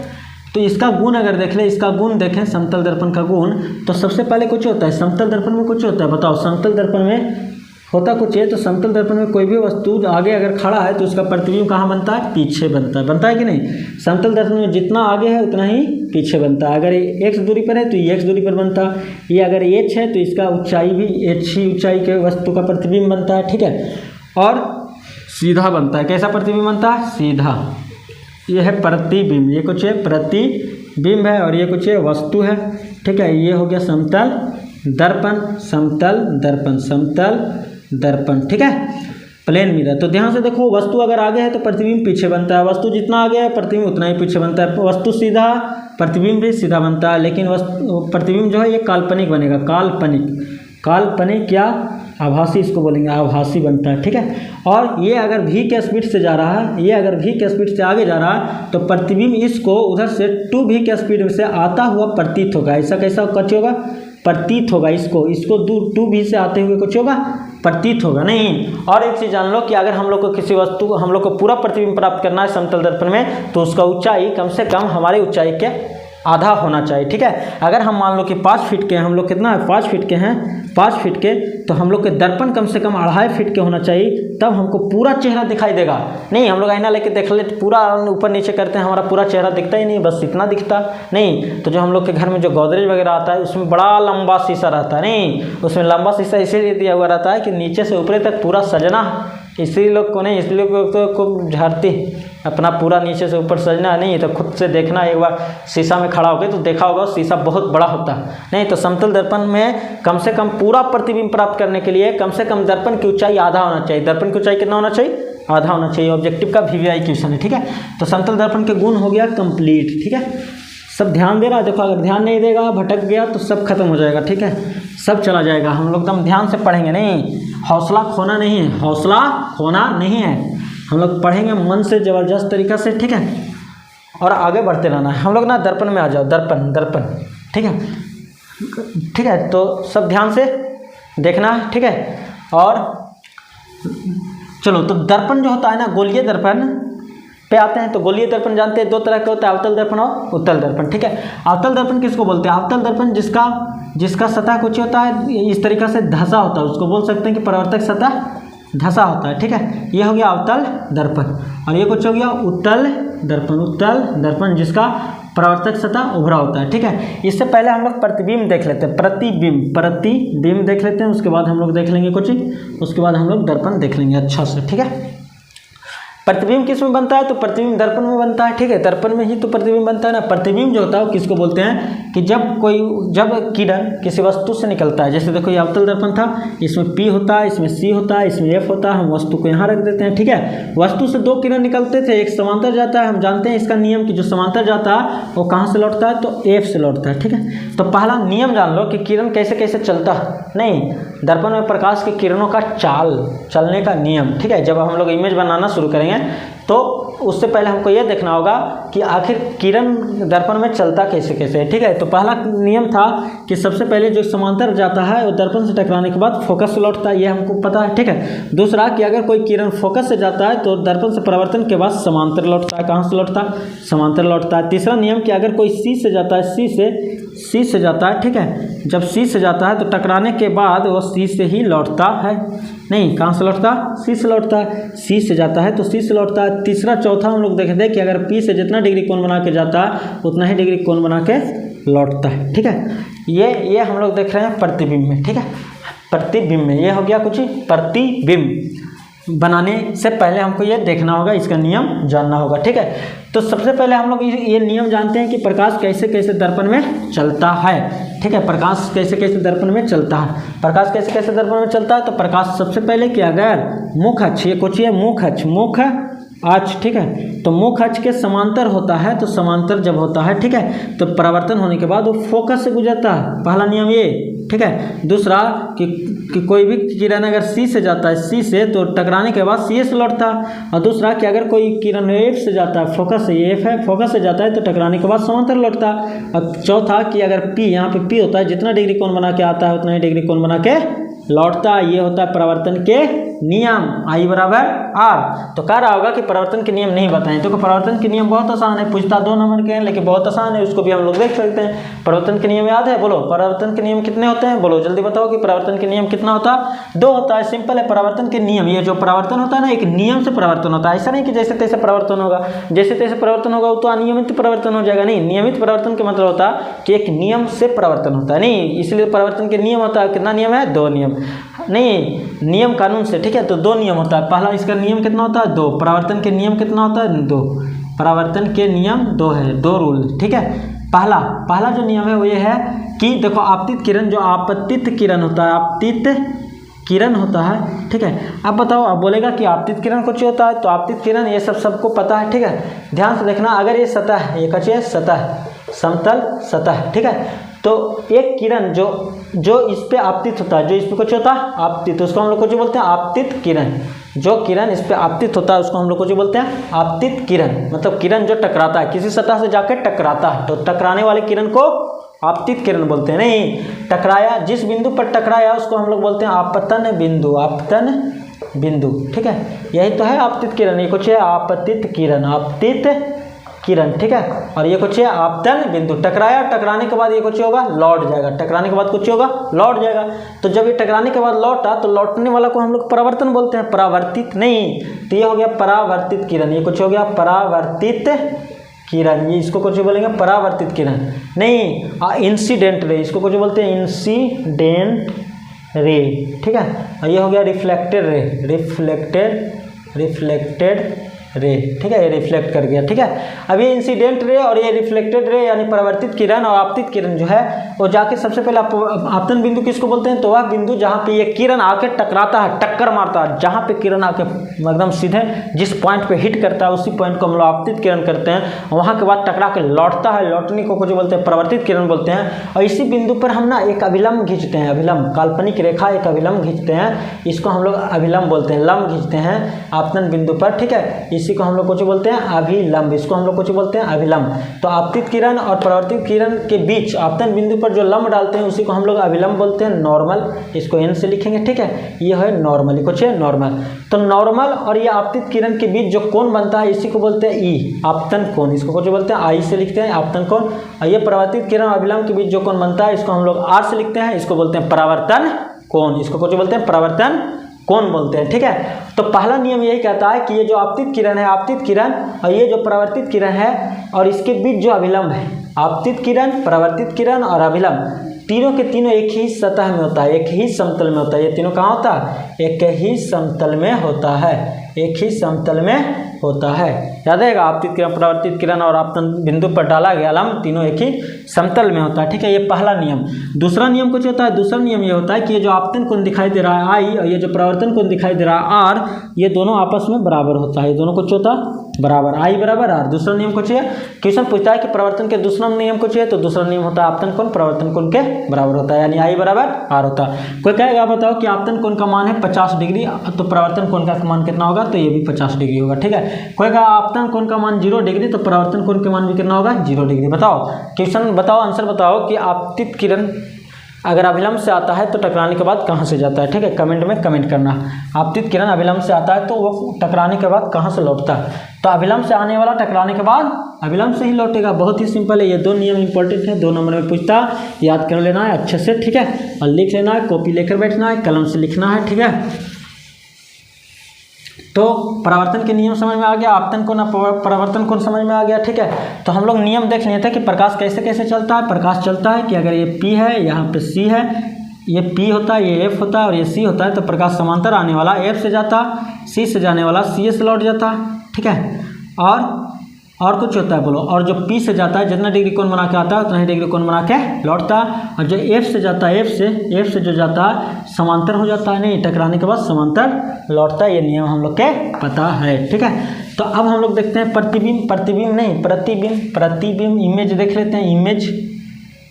तो इसका गुण अगर देख ले, इसका गुण देखें समतल दर्पण का गुण, तो सबसे पहले कुछ होता है समतल दर्पण में, कुछ होता है, बताओ समतल दर्पण में होता कुछ है। तो समतल दर्पण में कोई भी वस्तु आगे अगर खड़ा है तो उसका प्रतिबिंब कहाँ बनता है, पीछे बनता है, बनता है कि नहीं। समतल दर्पण में जितना आगे है उतना ही पीछे बनता है। अगर ये x दूरी पर है तो ये x दूरी पर बनता है, ये अगर h है तो इसका ऊंचाई भी h ही ऊंचाई के वस्तु का प्रतिबिंब बनता है, ठीक है। और सीधा बनता है, कैसा प्रतिबिंब बनता है, सीधा। ये है प्रतिबिंब, ये कुछ है प्रतिबिंब है और ये कुछ है वस्तु है, ठीक है। ये हो गया समतल दर्पण, समतल दर्पण, समतल दर्पण, ठीक है, प्लेन मिरर। तो ध्यान से देखो, वस्तु अगर आगे है तो प्रतिबिंब पीछे बनता है, वस्तु जितना आगे है प्रतिबिंब उतना ही पीछे बनता है। वस्तु सीधा, प्रतिबिंब भी सीधा बनता है, लेकिन प्रतिबिंब जो है ये काल्पनिक बनेगा, काल्पनिक या आभासी, इसको बोलेंगे आभासी बनता है, ठीक है। और ये अगर v के स्पीड से जा रहा है, ये अगर v के स्पीड से आगे जा रहा है तो प्रतिबिंब इसको उधर से 2v के स्पीड से आता हुआ प्रतीत होगा। ऐसा कैसा कुछ होगा, प्रतीत होगा, इसको दूर 2v से आते हुए कुछ होगा, प्रतीत होगा, नहीं। और एक चीज़ जान लो कि अगर हम लोग को किसी वस्तु को, हम लोग को पूरा प्रतिबिंब प्राप्त करना है समतल दर्पण में, तो उसका ऊंचाई कम से कम हमारी ऊंचाई के आधा होना चाहिए, ठीक है। अगर हम मान लो कि 5 फीट के हैं, हम लोग कितना है 5 फीट के हैं, 5 फीट के, तो हम लोग के दर्पण कम से कम 2.5 फीट के होना चाहिए, तब हमको पूरा चेहरा दिखाई देगा। नहीं, हम लोग आईना लेके देख ले पूरा ऊपर नीचे करते हैं, हमारा पूरा चेहरा दिखता ही नहीं, बस इतना दिखता नहीं। तो जो हम लोग के घर में जो गोदरेज वगैरह आता है उसमें बड़ा लंबा शीशा रहता है, नहीं, उसमें लंबा शीशा इसीलिए दिया हुआ रहता है कि नीचे से ऊपर तक पूरा सजना, इसलिए लोग को नहीं, इसलिए लोग तो खूब झाड़ती अपना पूरा नीचे से ऊपर सजना नहीं है, तो खुद से देखना, एक बार शीशा में खड़ा होकर तो देखा होगा शीशा बहुत बड़ा होता है, नहीं। तो समतल दर्पण में कम से कम पूरा प्रतिबिंब प्राप्त करने के लिए कम से कम दर्पण की ऊंचाई आधा होना चाहिए। दर्पण की ऊंचाई कितना होना चाहिए, आधा होना चाहिए। ऑब्जेक्टिव का VVI क्वेश्चन है, ठीक है। तो समतल दर्पण के गुण हो गया कंप्लीट, ठीक है। सब ध्यान दे रहा है, देखो अगर ध्यान नहीं देगा, भटक गया तो सब खत्म हो जाएगा, ठीक है, सब चला जाएगा। हम लोग एकदम ध्यान से पढ़ेंगे, नहीं, हौसला खोना नहीं है, हौसला खोना नहीं है, हम लोग पढ़ेंगे मन से ज़बरदस्त तरीक़ा से, ठीक है, और आगे बढ़ते रहना है। हम लोग ना दर्पण में आ जाओ, दर्पण, ठीक है, ठीक है। तो सब ध्यान से देखना है, ठीक है। और चलो, तो दर्पण जो होता है ना, गोलीय दर्पण पे आते हैं। तो गोलीय दर्पण जानते हैं 2 तरह के होता है, अवतल दर्पण और उत्तल दर्पण, ठीक है। अवतल दर्पण किसको बोलते हैं? अवतल दर्पण जिसका सतह कुछ होता है इस तरीक़ा से धंसा होता है, उसको बोल सकते हैं कि परावर्तक सतह धंसा होता है, ठीक है। ये हो गया अवतल दर्पण। और ये कुछ हो गया उत्तल दर्पण। उत्तल दर्पण जिसका परावर्तक सतह उभरा होता है, ठीक है। इससे पहले हम लोग प्रतिबिंब देख लेते हैं। प्रतिबिंब देख लेते हैं, उसके बाद हम लोग देख लेंगे कुछ, उसके बाद हम लोग दर्पण देख लेंगे अच्छा से, ठीक है। प्रतिबिंब किस में बनता है? तो प्रतिबिंब दर्पण में बनता है, ठीक है। दर्पण में ही तो प्रतिबिंब बनता है ना। प्रतिबिंब जो होता है वो किसको बोलते हैं कि जब किरण किसी वस्तु से निकलता है, जैसे देखो ये अवतल दर्पण था, इसमें P होता है, इसमें C होता है, इसमें F होता है। हम वस्तु को यहाँ रख देते हैं, ठीक है। वस्तु से 2 किरण निकलते थे, एक समांतर जाता है। हम जानते हैं इसका नियम कि जो समांतर जाता है वो कहाँ से लौटता है? तो F से लौटता है, ठीक है। तो पहला नियम जान लो कि किरण कैसे कैसे चलता है। नहीं, दर्पण में प्रकाश की किरणों का चलने का नियम, ठीक है। जब हम लोग इमेज बनाना शुरू करेंगे तो उससे पहले हमको यह देखना होगा कि आखिर किरण दर्पण में चलता कैसे कैसे है, ठीक है। तो पहला नियम था कि सबसे पहले जो समांतर जाता है वो दर्पण से टकराने के बाद फोकस से लौटता है, ये हमको पता है, ठीक है। दूसरा कि अगर कोई किरण फोकस से जाता है तो दर्पण से परावर्तन के बाद समांतर लौटता है। कहाँ से लौटता है? समांतर लौटता है। तीसरा नियम कि अगर कोई C से जाता है, C से जाता है, ठीक है। जब C से जाता है तो टकराने के बाद वो C से ही लौटता है। नहीं, कहाँ से लौटता? C से लौटता है। C से जाता है तो C से लौटता है। तीसरा चौथा हम लोग देख रहे कि अगर P से जितना डिग्री कोण बना के जाता है उतना ही डिग्री कोण बना के लौटता है, ठीक है। ये हम लोग देख रहे हैं प्रतिबिंब में, ठीक है। प्रतिबिंब में ये हो गया कुछ प्रतिबिंब बनाने से पहले हमको ये देखना होगा, इसका नियम जानना होगा, ठीक है। तो सबसे पहले हम लोग ये नियम जानते हैं कि प्रकाश कैसे कैसे दर्पण में चलता है, ठीक है। प्रकाश कैसे कैसे दर्पण में चलता है। प्रकाश कैसे कैसे दर्पण में चलता है? तो प्रकाश सबसे पहले कि अगर मुख अक्ष, ये कुछ ये मुख अक्ष, ठीक है। तो मुख अक्ष के समांतर होता है, तो समांतर जब होता है, ठीक है, तो परावर्तन होने के बाद वो फोकस से गुजरता है। पहला नियम ये, ठीक है। दूसरा कि कोई भी किरण अगर C से जाता है, C से, तो टकराने के बाद C से लौटता है। और दूसरा कि अगर कोई किरण F से जाता है, फोकस से, ये F है, फोकस से जाता है तो टकराने के बाद समांतर लौटता है। और चौथा कि अगर P, यहाँ पे P होता है, जितना डिग्री कोण बना के आता है उतना ही डिग्री कोण बना के लौटता है। ये होता है परावर्तन के नियम, I = R। तो कह रहा होगा कि परावर्तन के नियम नहीं बताएं, तो परावर्तन के नियम बहुत आसान है, पूछता 2 नंबर के हैं लेकिन बहुत आसान है, उसको भी हम लोग देख सकते हैं। परावर्तन के नियम याद है? बोलो, परावर्तन के नियम कितने होते हैं? बोलो जल्दी बताओ कि परावर्तन के नियम कितना होता है? 2 होता है, सिंपल है। परावर्तन के नियम, ये जो परावर्तन होता है ना, एक नियम से परावर्तन होता है। ऐसा नहीं कि जैसे तैसे परावर्तन होगा, जैसे तैसे परावर्तन होगा वो तो अनियमित परावर्तन हो जाएगा। नहीं, नियमित परावर्तन का मतलब होता है कि एक नियम से परावर्तन होता है। नहीं, इसलिए परावर्तन के नियम होता है, कितना नियम है? 2 नियम। नहीं, नियम कानून से, ठीक है। तो 2 नियम होता है। पहला इसका नियम कितना होता है? 2। परावर्तन के नियम कितना होता है? 2। परावर्तन के नियम 2 है, 2 रूल, ठीक है। पहला जो नियम है वो ये है कि देखो, आपतित किरण जो आपतित किरण होता है, आपतित किरण होता है, ठीक है। अब बताओ, अब बोलेगा कि आपतित किरण कुछ होता है, तो आपतित किरण ये सबको पता है, ठीक है। ध्यान से देखना, अगर ये सतह है, ये कच्चे सतह, समतल सतह, ठीक है। तो एक किरण जो इस पे आपतित होता है, जो इस पे कुछ होता है आपतित, उसको हम लोग कुछ बोलते हैं आपतित किरण। जो किरण इस पे आपतित होता है उसको हम लोग कुछ बोलते हैं आपतित किरण। मतलब किरण जो टकराता है, किसी सतह से जाकर टकराता है, तो टकराने वाले किरण को आपतित किरण बोलते हैं। नहीं, टकराया, जिस बिंदु पर टकराया उसको हम लोग बोलते हैं आपतन बिंदु, आपतन बिंदु, ठीक है। यही तो है आपतित किरण। ये कुछ है आपतित किरण, आपतित किरण, ठीक है। और ये कुछ है आपतन बिंदु। टकराया, टकराने के बाद ये कुछ होगा, लौट जाएगा। टकराने के बाद कुछ होगा, लौट जाएगा। तो जब ये टकराने के बाद लौटा तो लौटने वाला को हम लोग परावर्तन बोलते हैं, परावर्तित नहीं। तो ये हो गया परावर्तित किरण। ये कुछ हो गया परावर्तित किरण, ये इसको कुछ बोलेंगे परावर्तित किरण। नहीं, इंसिडेंट रे, इसको कुछ बोलते हैं इंसिडेंट रे, ठीक है। और ये हो गया रिफ्लेक्टेड रे, रिफ्लेक्टेड रे, ठीक है। ये रिफ्लेक्ट कर गया, ठीक है। अब ये इंसिडेंट रे और ये रिफ्लेक्टेड रे यानी परावर्तित किरण और आपतित किरण जो है वो जाके सबसे पहले आपतन बिंदु किसको बोलते हैं? तो वह बिंदु जहाँ पे ये किरण आके टकराता है, टक्कर मारता है, जहाँ पे किरण आके एकदम सीधे जिस पॉइंट पे हिट करता है उसी पॉइंट को हम लोग आपतित किरण करते हैं। वहाँ के बाद टकरा के लौटता है, लौटने को कुछ बोलते हैं परावर्तित किरण बोलते हैं। और इसी बिंदु पर हम ना एक अभिलंब खींचते हैं, अभिलंब, काल्पनिक रेखा एक अभिलंब खींचते हैं, इसको हम लोग अभिलंब बोलते हैं, लंब खींचते हैं आपतन बिंदु पर, ठीक है। इसी को हम लोग कुछ बोलते हैं अभिलंब, इसको हम लोग कुछ बोलते हैं अभिलंब। तो आपतित किरण और परावर्तित किरण के बीच आपतन बिंदु पर जो लंब डालते हैं उसी को हम लोग अभिलंब बोलते हैं, नॉर्मल। इसको एन से लिखेंगे, ठीक है, ये है नॉर्मल, कुछ है नॉर्मल। तो नॉर्मल और ये आपतित किरण के बीच जो कोण बनता है इसी को बोलते हैं ई, आपतन कोण, इसको कुछ बोलते हैं आई से लिखते हैं आपतन कोण। और ये परावर्तित किरण और अभिलंब के बीच जो कोण बनता है इसको हम लोग आर से लिखते हैं, इसको बोलते हैं परावर्तन कोण, इसको कुछ बोलते हैं परावर्तन कोण बोलते हैं, ठीक है। तो पहला नियम यही कहता है कि ये जो आपतित किरण है, आपतित किरण और ये जो परावर्तित किरण है और इसके बीच जो अभिलंब है, आपतित किरण, परावर्तित किरण और अभिलंब तीनों के तीनों एक ही सतह में होता है, एक ही समतल में होता है। ये तीनों कहाँ होता है? एक ही समतल में होता है, एक ही समतल में होता है। याद रहेगा, आपतित किरण, परावर्तित किरण और आपतन बिंदु पर डाला गया लंब तीनों एक ही समतल में होता है, ठीक है। ये पहला नियम। दूसरा नियम कुछ होता है, दूसरा नियम ये होता है कि ये जो आपतन कोण दिखाई दे रहा है आई और ये जो परावर्तन कोण दिखाई दे रहा है आर, ये दोनों आपस में बराबर होता है, ये दोनों कुछ होता है बराबर, आई बराबर आर। दूसरा नियम कुछ है, क्वेश्चन पूछता है कि परावर्तन के दूसरा नियम कुछ है, तो दूसरा नियम होता है आपतन कोण परावर्तन कोण के बराबर होता है, यानी आई बराबर आर होता है। कोई कहेगा बताओ कि आपतन कोण का मान है 50 डिग्री, तो परावर्तन कोण का मान कितना होगा? तो ये भी 50 डिग्री होगा, ठीक है। कोई कहेगा आपतन कोण का मान 0 डिग्री, तो परावर्तन कोण के मान भी कितना होगा? 0 डिग्री। बताओ क्वेश्चन, बताओ आंसर बताओ कि आपतित किरण अगर अभिलंब से आता है तो टकराने के बाद कहाँ से जाता है, ठीक है, कमेंट में कमेंट करना। आपतित किरण अभिलंब से आता है तो वो टकराने के बाद कहाँ से लौटता है? तो अभिलंब से आने वाला टकराने के बाद अभिलंब से ही लौटेगा। बहुत ही सिंपल है, ये दो नियम इंपॉर्टेंट है, 2 नंबर में पूछता, याद कर लेना है अच्छे से, ठीक है, और लिख लेना है, कॉपी लेकर बैठना है, कलम से लिखना है, ठीक है। तो परावर्तन के नियम समझ में आ गया, आपतन कोण परावर्तन कोण समझ में आ गया, ठीक है। तो हम लोग नियम देख लिए थे कि प्रकाश कैसे कैसे चलता है। प्रकाश चलता है कि अगर ये P है, यहाँ पे C है, ये P होता है, ये F होता है और ये C होता है, तो प्रकाश समांतर आने वाला F से जाता, C से जाने वाला C से लौट जाता, ठीक है। और कुछ होता है बोलो, और जो P से जाता है जितना डिग्री कोण बना के आता है उतना ही डिग्री कोण बना के लौटता है, और जो F से जाता है, F से जो जाता है समांतर हो जाता है, नहीं टकराने के बाद समांतर लौटता है। ये नियम हम लोग के पता है, ठीक है। तो अब हम लोग देखते हैं प्रतिबिंब इमेज देख लेते हैं। इमेज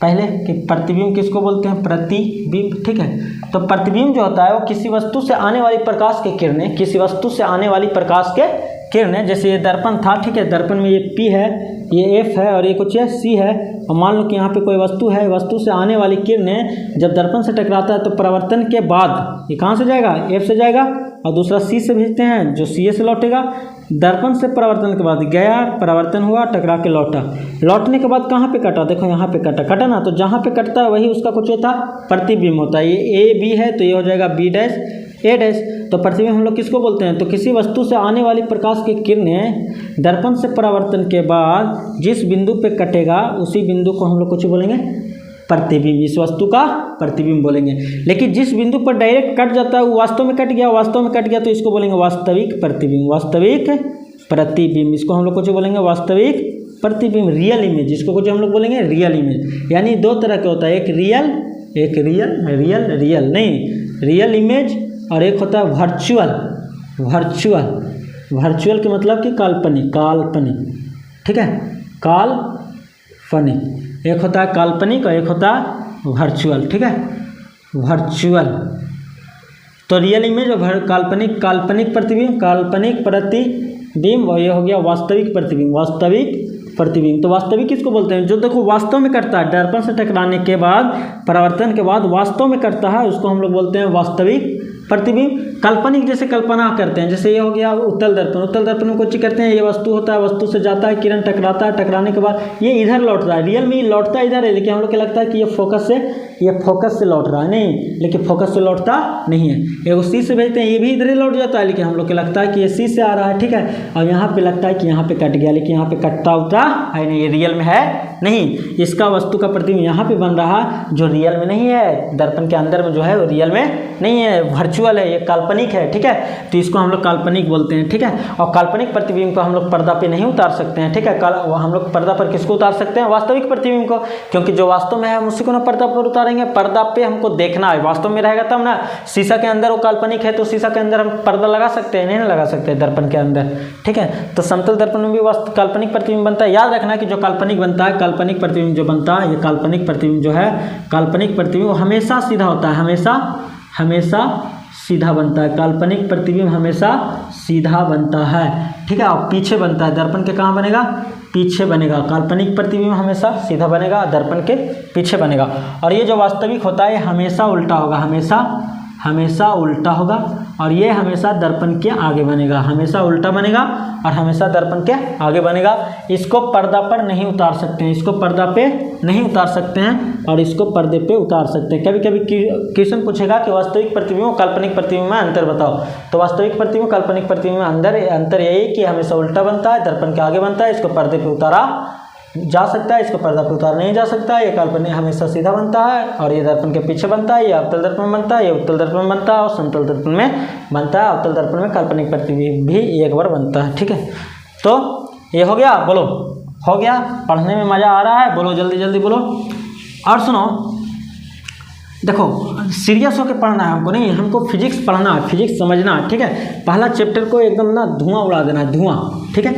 पहले कि प्रतिबिंब किसको बोलते हैं? प्रतिबिंब, ठीक है। तो प्रतिबिंब जो होता है वो किसी वस्तु से आने वाली प्रकाश की किरणें, किसी वस्तु से आने वाली प्रकाश के किरणें, जैसे ये दर्पण था, ठीक है, दर्पण में ये P है, ये F है और ये कुछ है C है, और मान लो कि यहाँ पे कोई वस्तु है, वस्तु से आने वाली किरणें जब दर्पण से टकराता है तो परावर्तन के बाद ये कहाँ से जाएगा? F से जाएगा, और दूसरा C से भेजते हैं जो CA से लौटेगा। दर्पण से परावर्तन के बाद गया, परावर्तन हुआ, टकरा के लौटा, लौटने के बाद कहाँ पे कटा? देखो यहाँ पे कटा ना, तो जहाँ पे कटता है वही उसका कुछ होता प्रतिबिंब होता है। ये A B है तो ये हो जाएगा B डैश A डैश। तो प्रतिबिंब हम लोग किसको बोलते हैं? तो किसी वस्तु से आने वाली प्रकाश की किरणें दर्पण से परावर्तन के बाद जिस बिंदु पे कटेगा उसी बिंदु को हम लोग कुछ बोलेंगे प्रतिबिंब, इस वस्तु का प्रतिबिंब बोलेंगे। लेकिन जिस बिंदु पर डायरेक्ट कट जाता है वो वास्तव में कट गया तो इसको बोलेंगे वास्तविक प्रतिबिंब, वास्तविक प्रतिबिंब, इसको हम लोग कुछ बोलेंगे वास्तविक प्रतिबिंब, रियल इमेज, इसको कुछ हम लोग बोलेंगे रियल इमेज। यानी 2 तरह के होता है, एक रियल इमेज और एक होता है वर्चुअल के मतलब कि काल्पनिक, ठीक है, काल्पनिक। एक होता है काल्पनिक और एक होता है वर्चुअल, ठीक है, वर्चुअल। तो रियल इमेज और काल्पनिक प्रतिबिंब, और ये हो गया वास्तविक प्रतिबिंब। तो वास्तविक किसको बोलते हैं? जो देखो वास्तव में कटता है, दर्पण से टकराने के बाद, परावर्तन के बाद वास्तव में कटता है, उसको हम लोग बोलते हैं वास्तविक प्रतिबिंब। काल्पनिक जैसे कल्पना करते हैं, जैसे ये हो गया उत्तल दर्पण में कुछ करते हैं, ये वस्तु होता है, वस्तु से जाता है, किरण टकराता है, टकराने के बाद ये इधर लौट रहा है, रियल में लौटता इधर है, लेकिन हम लोग को लगता है कि ये फोकस से लौट रहा है, नहीं, लेकिन फोकस से लौटता नहीं है। ये C से भेजते हैं, ये भी इधर ही लौट जाता है, लेकिन हम लोग को लगता है कि ये C से आ रहा है, ठीक है, और यहाँ पे लगता है कि यहाँ पे कट गया, लेकिन यहाँ पे कटता उतरा है नहीं, ये रियल में है नहीं। इसका वस्तु का प्रतिबिंब यहाँ पे बन रहा जो रियल में नहीं है, दर्पण के अंदर में जो है वो रियल में नहीं है, वर्चुअल है, ये काल्पनिक है, ठीक है। तो इसको हम लोग काल्पनिक बोलते हैं, ठीक है। और काल्पनिक प्रतिबिंब को हम लोग पर्दा पे नहीं उतार सकते हैं, ठीक है। हम लोग पर्दा पर किसको उतार सकते हैं? वास्तविक प्रतिबिंब को, क्योंकि जो वास्तव में है हम उसी को ना पर्दा पर उतारेंगे। पर्दा पे हमको देखना है, वास्तव में रहेगा तब ना। शीशा के अंदर वो काल्पनिक है तो शीशा के अंदर हम पर्दा लगा सकते हैं? नहीं ना लगा सकते दर्पण के अंदर, ठीक है। तो समतल दर्पण में भी काल्पनिक प्रतिबिंब बनता है। याद रखना कि जो काल्पनिक बनता है, काल्पनिक प्रतिबिंब जो बनता है, ये काल्पनिक प्रतिबिंब जो है, काल्पनिक प्रतिबिंब हमेशा सीधा होता है, हमेशा सीधा बनता है, काल्पनिक प्रतिबिंब हमेशा सीधा बनता है, ठीक है। और पीछे बनता है, दर्पण के कहाँ बनेगा, पीछे बनेगा। काल्पनिक प्रतिबिंब हमेशा सीधा बनेगा, दर्पण के पीछे बनेगा। और ये जो वास्तविक होता है ये हमेशा उल्टा होगा, हमेशा उल्टा होगा। और ये हमेशा दर्पण के आगे बनेगा, हमेशा उल्टा बनेगा और हमेशा दर्पण के आगे बनेगा। इसको पर्दा पर नहीं उतार सकते हैं, इसको पर्दा पे नहीं उतार सकते हैं और इसको पर्दे पे उतार सकते हैं। कभी कभी क्वेश्चन पूछेगा कि वास्तविक प्रतिबिंब और काल्पनिक प्रतिबिंब में अंतर बताओ, तो वास्तविक प्रतिबिंब काल्पनिक प्रतिबिंब में अंतर यही कि हमेशा उल्टा बनता है, दर्पण के आगे बनता है, इसको पर्दे पे उतारा जा सकता है, इसको पर्दा पे उतारा नहीं जा सकता। ये काल्पनिक हमेशा सीधा बनता है और ये दर्पण के पीछे बनता है, ये अवतल दर्पण में बनता है, ये उत्तल दर्पण में बनता है और समतल दर्पण में बनता है। अवतल दर्पण में काल्पनिक प्रतिबिंब भी एक बार बनता है, ठीक है। तो ये हो गया, बोलो हो गया, पढ़ने में मज़ा आ रहा है, बोलो जल्दी जल्दी बोलो। और सुनो, देखो सीरियस होकर पढ़ना है हमको, नहीं हमको फिजिक्स पढ़ना है, फिजिक्स समझना है, ठीक है। पहला चैप्टर को एकदम ना धुआं उड़ा देना है, धुआं, ठीक है।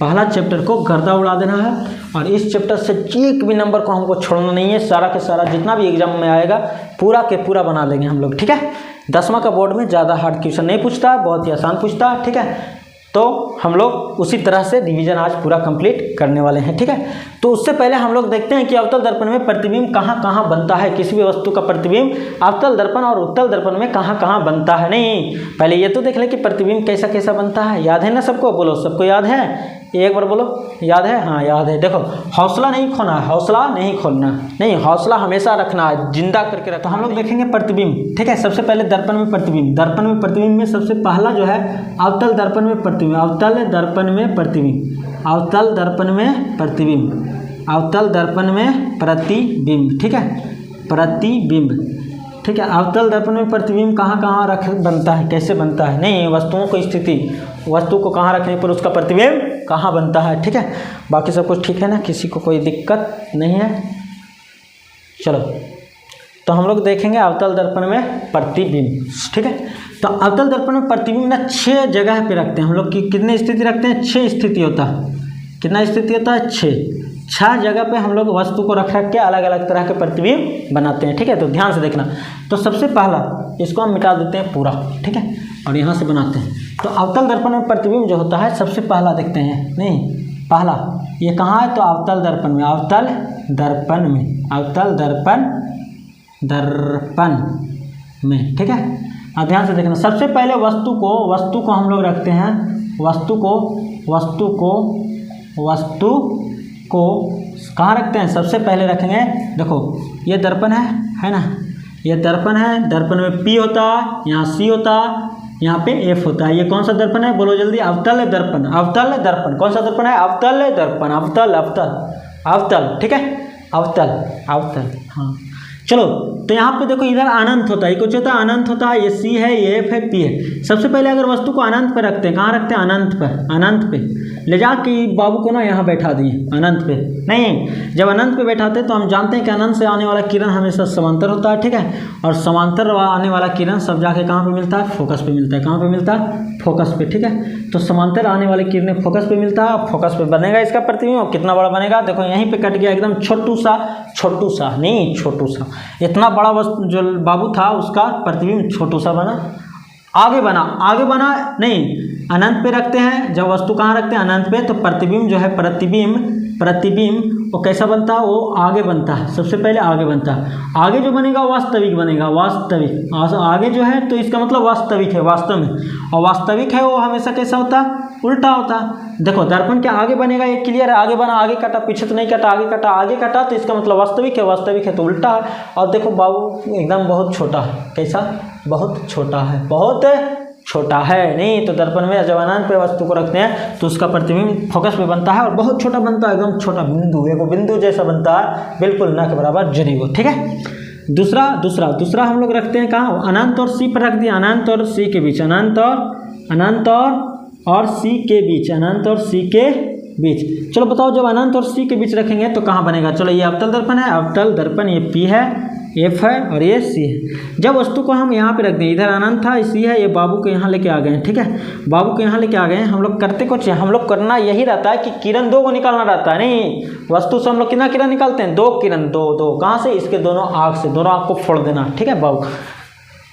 पहला चैप्टर को गर्दा उड़ा देना है और इस चैप्टर से एक भी नंबर को हमको छोड़ना नहीं है। सारा के सारा जितना भी एग्जाम में आएगा पूरा के पूरा बना देंगे हम लोग, ठीक है। 10वां का बोर्ड में ज़्यादा हार्ड क्वेश्चन नहीं पूछता है, बहुत ही आसान पूछता है, ठीक है। तो हम लोग उसी तरह से रिवीजन आज पूरा कंप्लीट करने वाले हैं, ठीक है। तो उससे पहले हम लोग देखते हैं कि अवतल दर्पण में प्रतिबिंब कहाँ कहाँ बनता है, किसी भी वस्तु का प्रतिबिंब अवतल दर्पण और उत्तल दर्पण में कहाँ कहाँ बनता है। नहीं, पहले ये तो देख ले कि प्रतिबिंब कैसा कैसा बनता है। याद है ना सबको, बोलो सबको याद है, एक बार बोलो याद है, हाँ याद है। देखो हौसला नहीं खोना है, हौसला नहीं खोलना, नहीं हौसला हमेशा रखना है, जिंदा करके रखना। तो हम लोग देखेंगे प्रतिबिंब, ठीक है। सबसे पहले दर्पण में प्रतिबिंब, दर्पण में प्रतिबिंब में सबसे पहला जो है अवतल दर्पण में प्रतिबिंब, अवतल दर्पण में प्रतिबिंब, अवतल दर्पण में प्रतिबिंब, अवतल दर्पण में प्रतिबिंब, ठीक है, प्रतिबिंब, ठीक है। अवतल दर्पण में प्रतिबिंब कहाँ कहाँ बनता है, कैसे बनता है, नहीं वस्तुओं को स्थिति, वस्तु को कहाँ रखने पर उसका प्रतिबिंब कहाँ बनता है, ठीक है। बाकी सब कुछ ठीक है ना, किसी को कोई दिक्कत नहीं है। चलो तो हम लोग देखेंगे अवतल दर्पण में प्रतिबिंब, ठीक है। तो अवतल दर्पण में प्रतिबिंब ना 6 जगह पे रखते हैं हम लोग। कितनी स्थिति रखते हैं, 6 स्थिति होता है। कितना स्थिति होता है, 6 जगह पे हम लोग वस्तु को रख के अलग अलग तरह के प्रतिबिंब बनाते हैं, ठीक है। तो ध्यान से देखना। तो सबसे पहला इसको हम मिटा देते हैं पूरा, ठीक है, और यहाँ से बनाते हैं। तो अवतल दर्पण में प्रतिबिंब जो होता है सबसे पहला देखते हैं, नहीं पहला ये कहाँ है, तो अवतल दर्पण में, अवतल दर्पण में, अवतल दर्पण में, ठीक है। और ध्यान से देखना, सबसे पहले वस्तु को हम लोग रखते हैं, वस्तु को कहाँ रखते हैं, सबसे पहले रखेंगे। देखो ये दर्पण है ना, ये दर्पण है, दर्पण में P होता है, यहाँ C होता है, यहाँ पे F होता है। ये कौन सा दर्पण है, बोलो जल्दी, अवतल दर्पण, अवतल दर्पण। कौन सा दर्पण है, अवतल दर्पण, अवतल, ठीक है, अवतल, हाँ। चलो तो यहाँ पे देखो इधर अनंत होता है, ये कुछ होता है अनंत होता है, ये C है, ये F है, P है। सबसे पहले अगर वस्तु को अनंत पे रखते हैं, कहाँ रखते हैं, अनंत पे ले जा के बाबू को ना यहाँ बैठा दिए अनंत पे। नहीं, जब अनंत पे बैठाते हैं तो हम जानते हैं कि अनंत से आने वाला किरण हमेशा समांतर होता है, ठीक है। और समांतर आने वाला किरण सब जाके कहाँ पे मिलता है, फोकस पे मिलता है। कहाँ पे मिलता है, फोकस पे, ठीक है। तो समांतर आने वाले किरणें फोकस पे मिलता है, फोकस पे बनेगा इसका प्रतिबिंब। कितना बड़ा बनेगा, देखो यहीं पे कट गया एकदम छोटू सा, नहीं छोटू सा, इतना बड़ा वस्तु जो बाबू था उसका प्रतिबिंब छोटू सा बना, आगे बना नहीं, अनंत पे रखते हैं। जब वस्तु कहाँ रखते हैं, अनंत पे, तो प्रतिबिंब जो है, प्रतिबिंब वो कैसा बनता है, वो आगे बनता है, सबसे पहले आगे बनता है। आगे जो बनेगा वास्तविक बनेगा, वास्तविक आगे जो है, तो इसका मतलब वास्तविक है, वास्तव में। और वास्तविक है वो हमेशा कैसा होता है, उल्टा होता है। देखो दर्पण के आगे बनेगा, ये क्लियर है, आगे बना, आगे कटा, पीछे तो नहीं कटा, आगे कटा, तो इसका मतलब वास्तविक है तो उल्टा है। और देखो बाबू एकदम बहुत छोटा है, कैसा, बहुत छोटा है, नहीं। तो दर्पण में जब अनंत पे वस्तु को रखते हैं तो उसका प्रतिबिंब फोकस पे बनता है और बहुत छोटा बनता है, एकदम छोटा बिंदु, एगो बिंदु जैसा बनता है, बिल्कुल न के बराबर जरी वो, ठीक है। दूसरा हम लोग रखते हैं कहाँ, अनंत और C पर रख दिया, अनंत और C के बीच, अनंत और C के बीच। चलो बताओ, जब अनंत और C के बीच रखेंगे तो कहाँ बनेगा। चलो ये अवतल दर्पण, ये P है, F है और ये C है। जब वस्तु को हम यहाँ पे रख दें, इधर अनंत था, C है, ये बाबू को यहाँ लेके आ गए हैं, ठीक है। बाबू को यहाँ लेके आ गए हैं। हम लोग करते कुछ, हम लोग करना यही रहता है कि किरण 2 को निकालना रहता है। नहीं, वस्तु से हम लोग कितना किरण निकालते हैं, 2 किरण, 2 कहाँ से, इसके दोनों आँख से, दोनों आँख को फोड़ देना, ठीक है बाबू।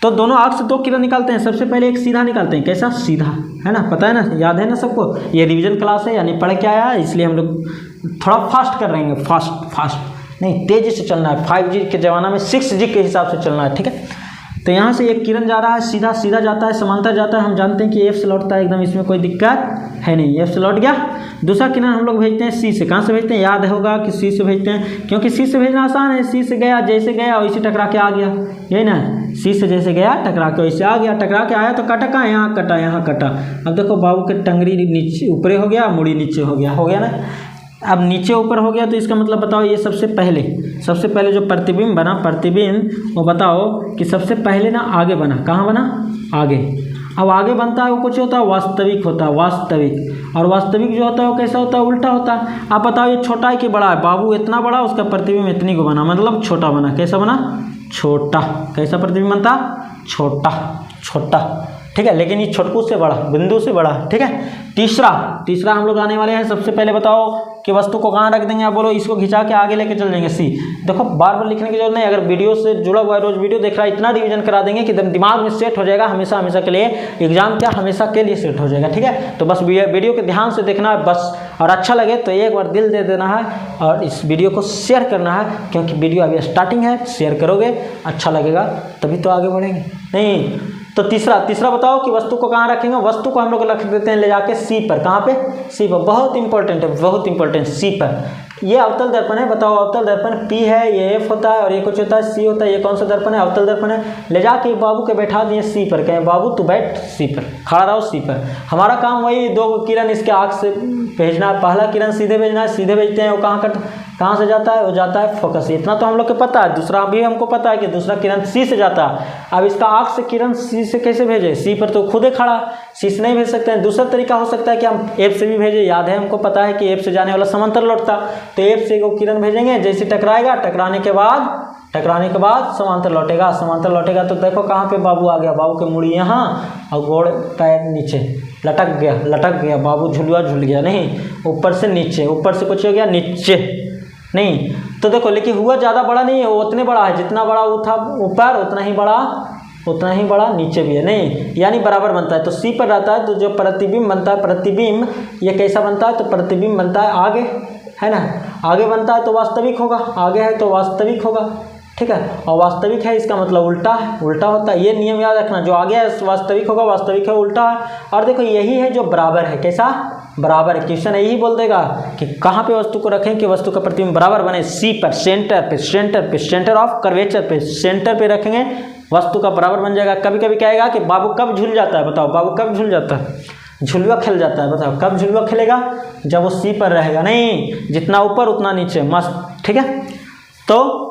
तो दोनों आर्क से 2 किरण निकालते हैं। सबसे पहले एक सीधा निकालते हैं। कैसा? सीधा, है ना, पता है ना, याद है ना सबको। ये रिवीजन क्लास है, यानी पढ़ के आया है, इसलिए हम लोग थोड़ा फास्ट कर रहे हैं। फास्ट नहीं, तेज़ी से चलना है। 5G के ज़माना में 6G के हिसाब से चलना है, ठीक है। तो यहाँ से एक किरण जा रहा है, सीधा जाता है, समांतर जाता है। हम जानते हैं कि F से लौटता है एकदम, इसमें कोई दिक्कत है नहीं। F से लौट गया। दूसरा किरण हम लोग भेजते हैं C से। कहाँ से भेजते हैं? याद होगा कि C से भेजते हैं, क्योंकि C से भेजना आसान है। C से गया, जैसे गया वैसे टकरा के आ गया, यही ना। C से जैसे गया टकरा के वैसे आ गया। टकरा के आया तो कटा कहाँ? यहाँ कटा, यहाँ कटा। अब देखो बाबू के टंगरी नीचे ऊपरे हो गया, मुड़ी नीचे हो गया ना। अब नीचे ऊपर हो गया तो इसका मतलब बताओ, ये सबसे पहले जो प्रतिबिंब बना, वो बताओ कि सबसे पहले ना आगे बना। कहाँ बना? आगे। अब आगे बनता है वो कुछ होता है वास्तविक होता है, वास्तविक। और वास्तविक जो होता है वो कैसा होता है? उल्टा होता है। आप बताओ ये छोटा है कि बड़ा है? बाबू इतना बड़ा, उसका प्रतिबिंब इतनी को बना, मतलब छोटा बना। कैसा बना? छोटा। कैसा प्रतिबिंब बनता? छोटा, ठीक है। लेकिन ये छोटकू से बड़ा, बिंदु से बड़ा, ठीक है। तीसरा हम लोग आने वाले हैं। सबसे पहले बताओ कि वस्तु को कहाँ रख देंगे? आप बोलो। इसको खिंचा के आगे लेके चल जाएंगे C। देखो बार बार लिखने की जरूरत नहीं। अगर वीडियो से जुड़ा हुआ है, रोज वीडियो देख रहा है, इतना रिवीजन करा देंगे कि दिमाग में सेट हो जाएगा हमेशा के लिए। एग्जाम क्या हमेशा के लिए सेट हो जाएगा, ठीक है। तो बस वीडियो के ध्यान से देखना है बस, और अच्छा लगे तो एक बार दिल दे देना है और इस वीडियो को शेयर करना है, क्योंकि वीडियो अभी स्टार्टिंग है। शेयर करोगे, अच्छा लगेगा, तभी तो आगे बढ़ेंगे। नहीं तो तीसरा बताओ कि वस्तु को कहाँ रखेंगे? वस्तु को हम लोग रख देते हैं ले जाके C पर। कहाँ पे? C पर। बहुत इंपॉर्टेंट है, C पर। ये अवतल दर्पण है। बताओ, अवतल दर्पण P है, ये F होता है और ये कुछ होता है C होता है। ये कौन सा दर्पण है? अवतल दर्पण है। ले जाके बाबू के बैठा दिए C पर। कहें बाबू तू बैठ C पर, खड़ा रहो C पर। हमारा काम वही, 2 किरण इसके आँख से भेजना। पहला किरण सीधे भेजना है, सीधे भेजते हैं। वो कहाँ से जाता है? वो जाता है फोकस। इतना तो हम लोग को पता है। दूसरा भी हमको पता है कि दूसरा किरण C से जाता है। अब इसका आँख से किरण C से कैसे भेजे? C पर तो खुद ही खड़ा, C से नहीं भेज सकते हैं। दूसरा तरीका हो सकता है कि हम F से भी भेजें। याद है, हमको पता है कि F से जाने वाला समांतर लौटता, तो F से वो किरण भेजेंगे। जैसे टकराएगा, टकराने के बाद समांतर लौटेगा। तो देखो कहाँ पे बाबू आ गया? बाबू के मुड़ी यहाँ और गोड़ पैर नीचे, लटक गया। बाबू झुलुआ झुल गया। नहीं, ऊपर से नीचे, ऊपर से कुछ हो गया नीचे, नहीं। तो देखो, लेकिन हुआ ज़्यादा बड़ा नहीं है, वो उतने बड़ा है जितना बड़ा वो था ऊपर, उतना ही बड़ा नीचे भी है। नहीं, यानी बराबर बनता है। तो C पर रहता है। तो जो प्रतिबिंब बनता है, प्रतिबिंब ये कैसा बनता है? तो प्रतिबिंब बनता है आगे, है ना। आगे बनता है तो वास्तविक होगा, आगे है तो वास्तविक होगा, ठीक है। और वास्तविक है इसका मतलब उल्टा होता है। ये नियम याद रखना, जो आगे है वास्तविक होगा, वास्तविक है उल्टा है। और देखो यही है जो बराबर है। कैसा? बराबर है। क्वेश्चन यही बोल देगा कि कहाँ पे वस्तु को रखें कि वस्तु का प्रतिबिंब बराबर बने? C पर, सेंटर ऑफ कर्वेचर पे, सेंटर पे रखेंगे, वस्तु का बराबर बन जाएगा। कभी कभी कहेगा कि बाबू कब झूल जाता है? बताओ, बाबू कब झूल जाता है? झुलुआ खेल जाता है। बताओ कब झुलुआ खेलेगा? जब वो C पर रहेगा। नहीं, जितना ऊपर उतना नीचे, मस्त, ठीक है। तो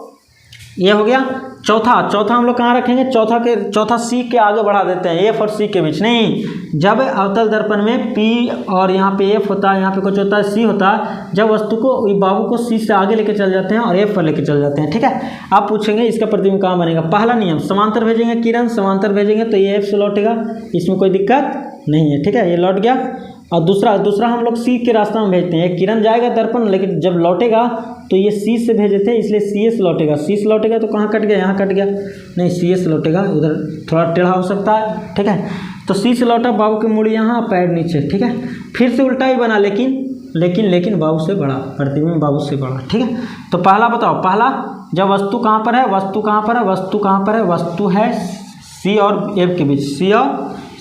ये हो गया। चौथा हम लोग कहाँ रखेंगे? चौथा C के आगे बढ़ा देते हैं, F और C के बीच। नहीं, जब अवतल दर्पण में P और यहाँ पे F होता है, यहाँ पे कुछ होता है C होता है, जब वस्तु को बाबू को C से आगे लेके चल जाते हैं और F पर लेके चल जाते हैं, ठीक है। आप पूछेंगे इसका प्रतिबिंब कहाँ बनेगा? पहला नियम, समांतर भेजेंगे किरण, समांतर भेजेंगे तो ये F से लौटेगा, इसमें कोई दिक्कत नहीं है, ठीक है। ये लौट गया। और दूसरा हम लोग C के रास्ता में भेजते हैं। किरण जाएगा दर्पण, लेकिन जब लौटेगा तो ये C से भेजे थे, इसलिए C से लौटेगा। C से लौटेगा तो कहाँ कट गया? यहाँ कट गया। नहीं, C से लौटेगा, उधर थोड़ा टेढ़ा हो सकता है, ठीक है। तो C से लौटा, बाबू की मुड़ी यहाँ, पैर नीचे, ठीक है। फिर से उल्टा ही बना, लेकिन बाबू से बड़ा, प्रतिबिंब बाबू से बड़ा, ठीक है। तो पहला बताओ, जब वस्तु कहाँ पर है? वस्तु है C और F के बीच,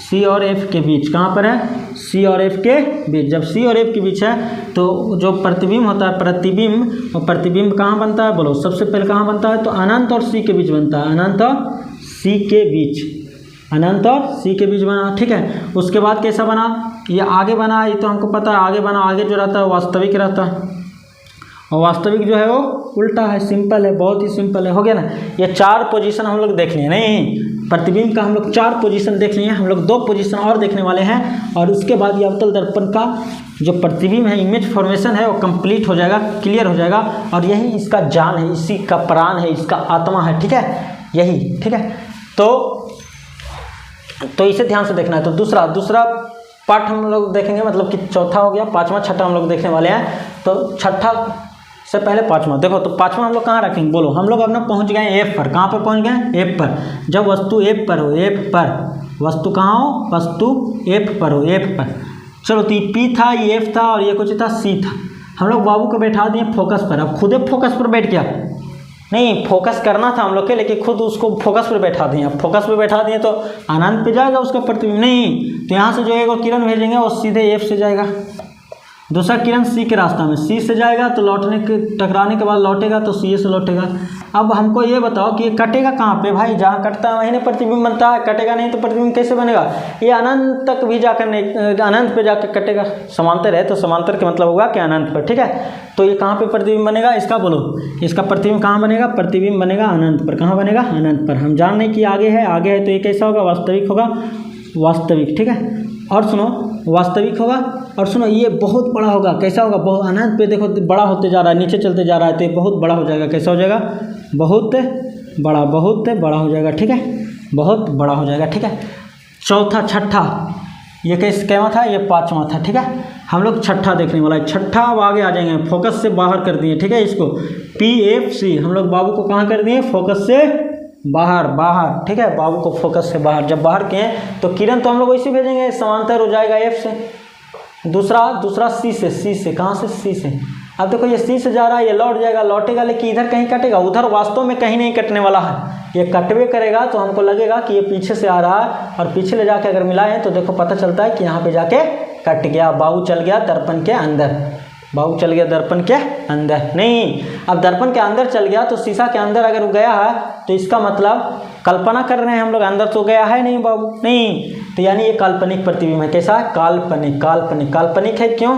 C और F के बीच। कहाँ पर है? C और F के बीच। जब C और F के बीच है तो जो प्रतिबिंब होता है, प्रतिबिंब कहाँ बनता है? बोलो, सबसे पहले कहाँ बनता है? तो अनंत और C के बीच बनता है। अनंत और C के बीच बना, ठीक है। उसके बाद कैसा बना? ये आगे बना, ये तो हमको पता है आगे बना। आगे जो रहता है वास्तविक रहता है, और वास्तविक जो है वो उल्टा है। सिंपल है, बहुत ही सिंपल है। हो गया ना। ये 4 पोजीशन हम लोग देख लिए। नहीं, प्रतिबिंब का हम लोग 4 पोजीशन देख लिए हैं। हम लोग 2 पोजीशन और देखने वाले हैं, और उसके बाद ये अवतल दर्पण का जो प्रतिबिंब है, इमेज फॉर्मेशन है, वो कंप्लीट हो जाएगा, क्लियर हो जाएगा। और यही इसका जान है, इसी का प्राण है, इसका आत्मा है, ठीक है, यही, ठीक है। तो इसे ध्यान से देखना है। तो दूसरा पार्ट हम लोग देखेंगे, मतलब कि चौथा हो गया, 5वां 6वां हम लोग देखने वाले हैं। तो छठा से पहले पाँचवा। देखो तो पाँचवा हम लोग कहाँ रखेंगे, बोलो। हम लोग अपना पहुँच गए एफ पर। कहाँ पर पहुँच गए, एफ पर। जब वस्तु एफ पर हो, एफ पर वस्तु कहाँ हो, वस्तु एफ पर हो, एफ पर। चलो तो ये पी था, ये एफ था और ये कुछ था सी था। हम लोग बाबू को बैठा दिए फोकस पर। अब खुद फोकस पर बैठ गया, नहीं फोकस करना था हम लोग के, लेकिन खुद उसको फोकस पर बैठा दिए। अब फोकस पर बैठा दिए तो अनंत पे जाएगा उसका प्रतिबिंब, नहीं तो यहाँ से जो है वो किरण भेजेंगे वो सीधे एफ से जाएगा। दूसरा किरण सी के रास्ता में, सी से जाएगा तो लौटने के टकराने के बाद लौटेगा तो सी से लौटेगा। अब हमको ये बताओ कि ये कटेगा कहाँ पे भाई, जहाँ कटता है वहीं ना प्रतिबिंब बनता है, कटेगा नहीं तो प्रतिबिंब कैसे बनेगा। ये अनंत तक भी जाकर नहीं, अनंत पे जाकर कटेगा। समांतर है तो समांतर का मतलब होगा कि अनंत पर, ठीक है। तो ये कहाँ पे प्रतिबिंब बनेगा, इसका बोलो, इसका प्रतिबिंब कहाँ बनेगा, प्रतिबिंब बनेगा अनंत पर। कहाँ बनेगा, अनंत पर। हम जान नहीं कि आगे है, आगे है तो ये कैसा होगा, वास्तविक होगा, वास्तविक, ठीक है। और सुनो, वास्तविक होगा। और सुनो ये बहुत बड़ा होगा, कैसा होगा, बहुत अनंत पे देखो बड़ा होते जा रहा है, नीचे चलते जा रहा है तो ये बहुत बड़ा हो जाएगा। कैसा हो जाएगा, बहुत बड़ा, बहुत बड़ा हो जाएगा, ठीक है, बहुत बड़ा हो जाएगा, ठीक है। चौथा, छठा, ये कैवा था, ये पाँचवा था, ठीक है। हम लोग छठा देखने वाला है। छठा अब आगे आ जाएंगे, फोकस से बाहर कर दिए, ठीक है। इसको पी एफ सी हम लोग बाबू को कहाँ कर दिए, फोकस से बाहर, बाहर, ठीक है। बाबू को फोकस से बाहर जब बाहर किए तो किरण तो हम लोग वैसे भेजेंगे, समांतर हो जाएगा एफ से। दूसरा सी से, सी से कहाँ से, सी से। अब देखो ये सी से जा रहा है, ये लौट जाएगा, लौटेगा, लेकिन इधर कहीं कटेगा, उधर वास्तव में कहीं नहीं कटने वाला है। ये कटवे करेगा तो हमको लगेगा कि ये पीछे से आ रहा है, और पीछे ले जाके अगर मिलाएं तो देखो पता चलता है कि यहाँ पे जाके कट गया। बाबू चल गया दर्पण के अंदर, बाबू चल गया दर्पण के अंदर। नहीं, अब दर्पण के अंदर चल गया तो शीशा के अंदर अगर गया है तो इसका मतलब कल्पना कर रहे हैं हम लोग, अंदर तो गया है नहीं बाबू, नहीं तो यानी ये काल्पनिक प्रतिबिंब है। कैसा है, काल्पनिक, काल्पनिक, काल्पनिक है क्यों,